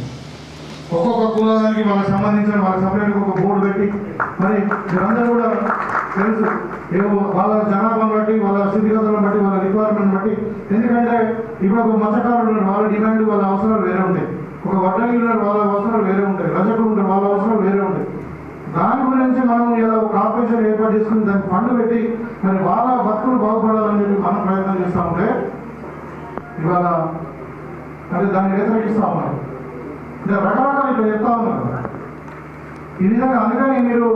E: ఒక్కొక్క కులానికి వాళ్ళకి సంబంధించిన వాళ్ళ సపరేట్ ఒక బోర్డు పెట్టి మరి మీరందరూ కూడా తెలుసు వాళ్ళ జనాభాను బట్టి వాళ్ళ స్థితిగతులను బట్టి వాళ్ళ రిక్వైర్మెంట్ బట్టి. ఎందుకంటే ఇప్పుడు ఒక మత్స్యకారులు వాళ్ళ డిమాండ్ వాళ్ళ అవసరాలు వేరే ఉంటాయి, ఒక వడ్డంగి వాళ్ళ అవసరాలు వేరే ఉంటాయి, రజకులు ఉంటారు వాళ్ళ అవసరాలు వేరే ఉంటాయి. దాని గురించి మనం ఇలా కార్పొరేషన్ ఏర్పాటు చేసుకుని దానికి ఫండ్ పెట్టి మరి వాళ్ళ బతుకులు బాగుపడాలని చెప్పి మనం ప్రయత్నం చేస్తూ ఉంటే ఇవాళ మరి దాన్ని వ్యతిరేకిస్తూ ఉన్నారు. రకరకాల ఇట్లా చెప్తా ఉన్నారు. ఈ విధంగా అందుకని మీరు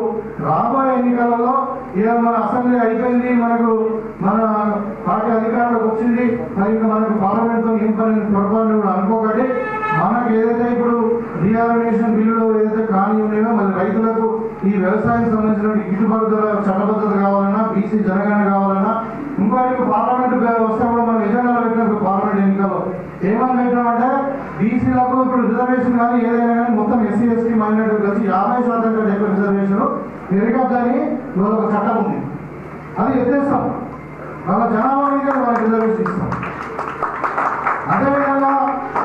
E: రాబోయే ఎన్నికలలో ఇవాళ మన అసెంబ్లీ అయిపోయింది, మన పార్టీ అధికారంలోకి వచ్చింది, మరి ఇంకా మనకు పార్లమెంట్తో ఏం పని పొరపాటు కూడా అనుకోకండి. మనకు ఏదైతే ఇప్పుడు రీఆర్గనైజేషన్ బిల్లులో ఏదైతే కానీ ఉన్నాయో మరి రైతులకు ఈ వ్యవసాయం సంబంధించిన గిట్టుబాటు ధర చట్టబద్ధత కావాలన్నా, బీసీ జనగణన కావాలన్నా, ఇంకోటి పార్లమెంట్ వస్తే కూడా మనం ఎజెండాలో పెట్టినప్పుడు పార్లమెంట్ ఎన్నికల్లో ఏమని పెట్టినామంటే బీసీలకు ఇప్పుడు రిజర్వేషన్ కానీ ఏదైనా కానీ మొత్తం ఎస్సీ ఎస్టీ మైనారిటీ కలిసి 50% కంటే ఎక్కువ రిజర్వేషన్ పెరగద్దని ఇవాళ ఒక చట్టం ఉంది. అది ఎత్తేస్తాం, వాళ్ళ జనాభా మీద వాళ్ళకి రిజర్వేషన్ ఇస్తాం. అదేవిధంగా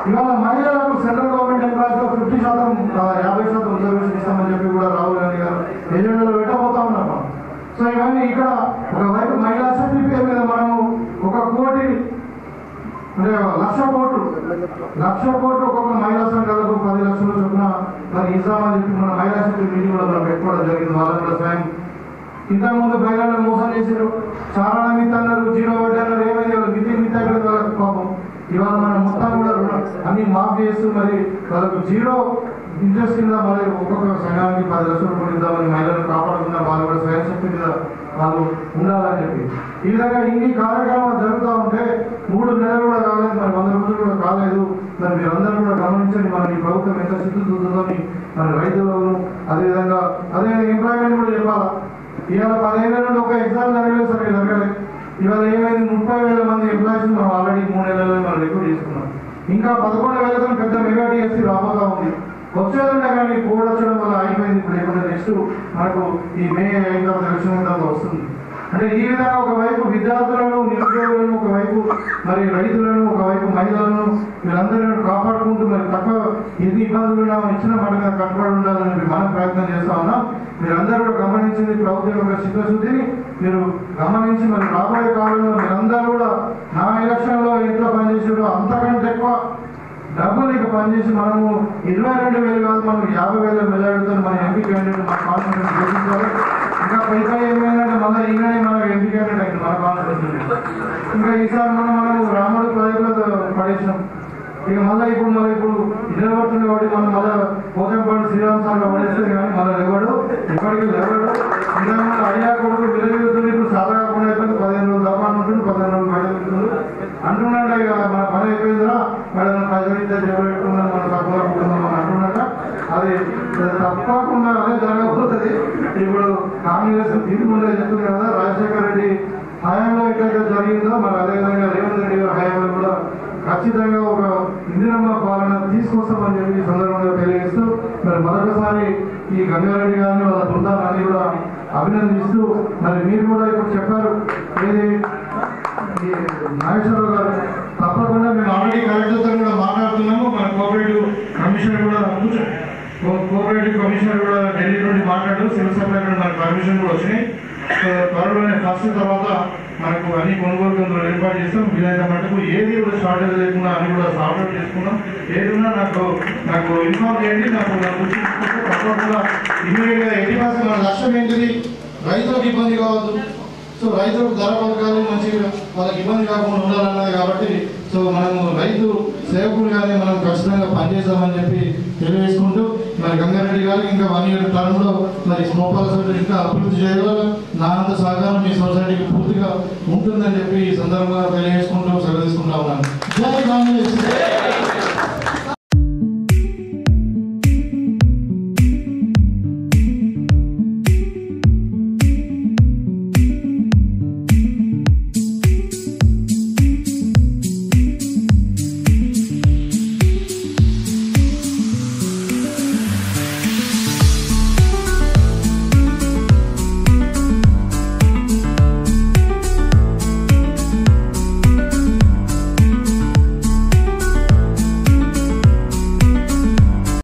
E: ఇవాళ మహిళలకు సెంట్రల్ గవర్నమెంట్ ఎంప్లాయీస్ లో 50% రిజర్వేషన్ ఇస్తామని చెప్పి కూడా రాహుల్ గాంధీ గారు ఎజెండాలో పెట్టబోతా ఉన్నాం. సో ఇవన్నీ ఇక్కడ ఒకవైపు మహిళా శక్తి పేరు మీద మనము 1 కోటి అంటే 1,00,00,000 కోట్లు ఒక్కొక్క మహిళా సంఘాలకు 10 లక్షలు చొప్పున మరి ఇస్తామని చెప్పి మన మహిళా శక్తి మీటింగ్ కూడా మనం పెట్టుకోవడం జరిగింది. వాళ్ళని కూడా స్వయం ఇంతకుముందు మహిళలను మోసం చేశారు, చారణ మిత్ అన్నారు, 0 వడ్డీ అన్నారు. ఏమైంది వాళ్ళు మిత్ వాళ్ళకి పాపం ఇవాళ మనం మొత్తం కూడా అన్ని మాఫ్ చేస్తూ మరి వాళ్ళకు 0 ఇంట్రెస్ట్ కింద మరి ఒక్కొక్క సంఘానికి 10 లక్షలు కూడా ఇద్దామని మహిళలను కాపాడుతున్న వాళ్ళు కూడా స్వయం శక్తి మీద వాళ్ళు ఉండాలని చెప్పి ఈ విధంగా ఇన్ని కార్యక్రమాలు జరుగుతూ ఉంటే 3 నెలలు కూడా కాలేదు, మరి 100 రోజులు కూడా కాలేదు. మరి మీరందరూ కూడా గమనించండి మన ఈ ప్రభుత్వం ఎంత చిత్తుతుందో మన రైతులను అదేవిధంగా అదే ఎంప్లాయ్మెంట్ కూడా చెప్పాలా. ఇవాళ 15 ఏళ్ళ నుండి ఒక ఎగ్జామ్ జరగలేదు, సరే జరగలేదు. ఇవాళ ఏమైంది 30,000 మంది ఎంప్లాయీస్ మనం ఆల్రెడీ 3 నెలల్లో మనం రిక్రూట్ చేసుకున్నాం. ఇంకా 11,000 పెద్ద మెగా టీఎస్సీ రాబోతా ఉంది. వచ్చేదంటే కానీ కోడ్ వచ్చడం వల్ల అయిపోయింది. ఇప్పుడు లేకుండా నెక్స్ట్ మనకు ఈ మే 5వ ఎలక్షన్ వస్తుంది. అంటే ఈ విధంగా ఒకవైపు విద్యార్థులను, నిరుద్యోగులను, ఒకవైపు మరి రైతులను, ఒకవైపు మహిళలను వీళ్ళందరినీ కాపాడుకుంటూ మరి తక్కువ ఎన్ని ఇబ్బందులు ఉన్నా ఇచ్చిన మాట మీద కట్టుబడి ఉండాలని మనం ప్రయత్నం చేస్తా ఉన్నాం. మీరందరూ కూడా గమనించింది ప్రభుత్వం యొక్క చిత్తశుద్ధిని మీరు గమనించి మరి రాబోయే కాలంలో మీరందరూ కూడా నా ఎలక్షన్లో ఎంత పనిచేసారో అంతకంటే ఎక్కువ డబ్బులు ఇక పనిచేసి మనము 22,000 కాదు మనం 50,000 మెజారిటీతో మన ఎంపీ క్యాండిడేట్ మన కాన్ఫిడెన్స్ చూపించాలి. ఇంకా పైగా ఏమైందంటే మళ్ళీ ఈయననే మన ఎంపీ క్యాండిడేట్ అయింది మన కాన్ఫిడెన్స్. ఇంకా ఈసారి మనము రాముడు ప్రాజెక్టులో పడేసినాం. ఇక మళ్ళీ ఇప్పుడు నిలబడుతుంది కాబట్టి మనం మళ్ళీ పోతంపాడు శ్రీరామ్ సార్ పడేస్తే కానీ మళ్ళీ లేవాడు, ఇప్పటికీ లేవాడు. ఇంకా మన అడియా కొడుకు విలువెళ్తుంది. ఇప్పుడు సాదా కాకుండా అయిపోయింది. 15 రోజులు తప్ప ఉంటుంది, 15 రోజులు బయట వెళ్తుంది అంటున్నాడు. ఇక మన పని అయిపోయిందిరా మేడం ప్రజలైతే జగబెట్టుకున్నాం మనం తక్కువ అనుకుంటున్నాం అని అంటున్నాక అది తప్పకుండా అదే జరగబోతుంది. ఇప్పుడు కాంగ్రెస్ తీసుకుంటే చెప్తుంది కదా, రాజశేఖర రెడ్డి హయాంలో ఎట్లయితే జరిగిందో మరి అదేవిధంగా రేవంత్ రెడ్డి గారి హయాంలో కూడా ఖచ్చితంగా ఒక ఇందిరమ్మ పాలన తీసుకొస్తామని చెప్పి సందర్భంగా తెలియజేస్తూ మరి మరొకసారి ఈ గంగారెడ్డి గారిని వాళ్ళ బృందాన్ని కూడా అభినందిస్తూ మరి మీరు కూడా ఇప్పుడు చెప్పారు ఏది నాగేశ్వరరావు గారు తప్పకుండా మేము ఆల్రెడీ కలెక్టర్తో కూడా మాట్లాడుతున్నాము. మన కోఆపరేటివ్ కమిషనర్ కూడా ఢిల్లీ నుండి మాట్లాడు, సివిల్ సప్లై నుండి మనకు పర్మిషన్ కూడా వచ్చినాయి. త్వరలోనే ఫస్ట్ తర్వాత మనకు అన్ని కొనుగోలు కేంద్రాలు ఏర్పాటు చేస్తాం. వీలైన మటుకు ఏది కూడా షార్టేజ్ లేకుండా అన్ని కూడా సాల్వ్ చేసుకున్నాం. ఏది ఉన్నా నాకు ఇన్ఫార్మ్ చేయండి. నాకు తప్పకుండా ఇమీడియట్ గా 80% మన లక్ష్యం ఏంటిది రైతులకు ఇబ్బంది కావద్దు. సో రైతులకు ధర పథకాలు మంచిగా వాళ్ళకి ఇబ్బంది కాకుండా ఉండాలన్నది కాబట్టి సో మనము రైతు సేవకులుగానే మనం ఖచ్చితంగా పనిచేస్తామని చెప్పి తెలియజేసుకుంటూ మరి గంగారెడ్డి గారు ఇంకా 1 year టర్మ్లో మరి మోపాల సొసైటీ ఇంకా అభివృద్ధి చేయగలరు. నా అంత సహకారం మీ సొసైటీకి పూర్తిగా ఉంటుందని చెప్పి ఈ సందర్భంగా తెలియజేసుకుంటూ సెలవు తీసుకుంటా ఉన్నాను. జై కాంగ్రెస్.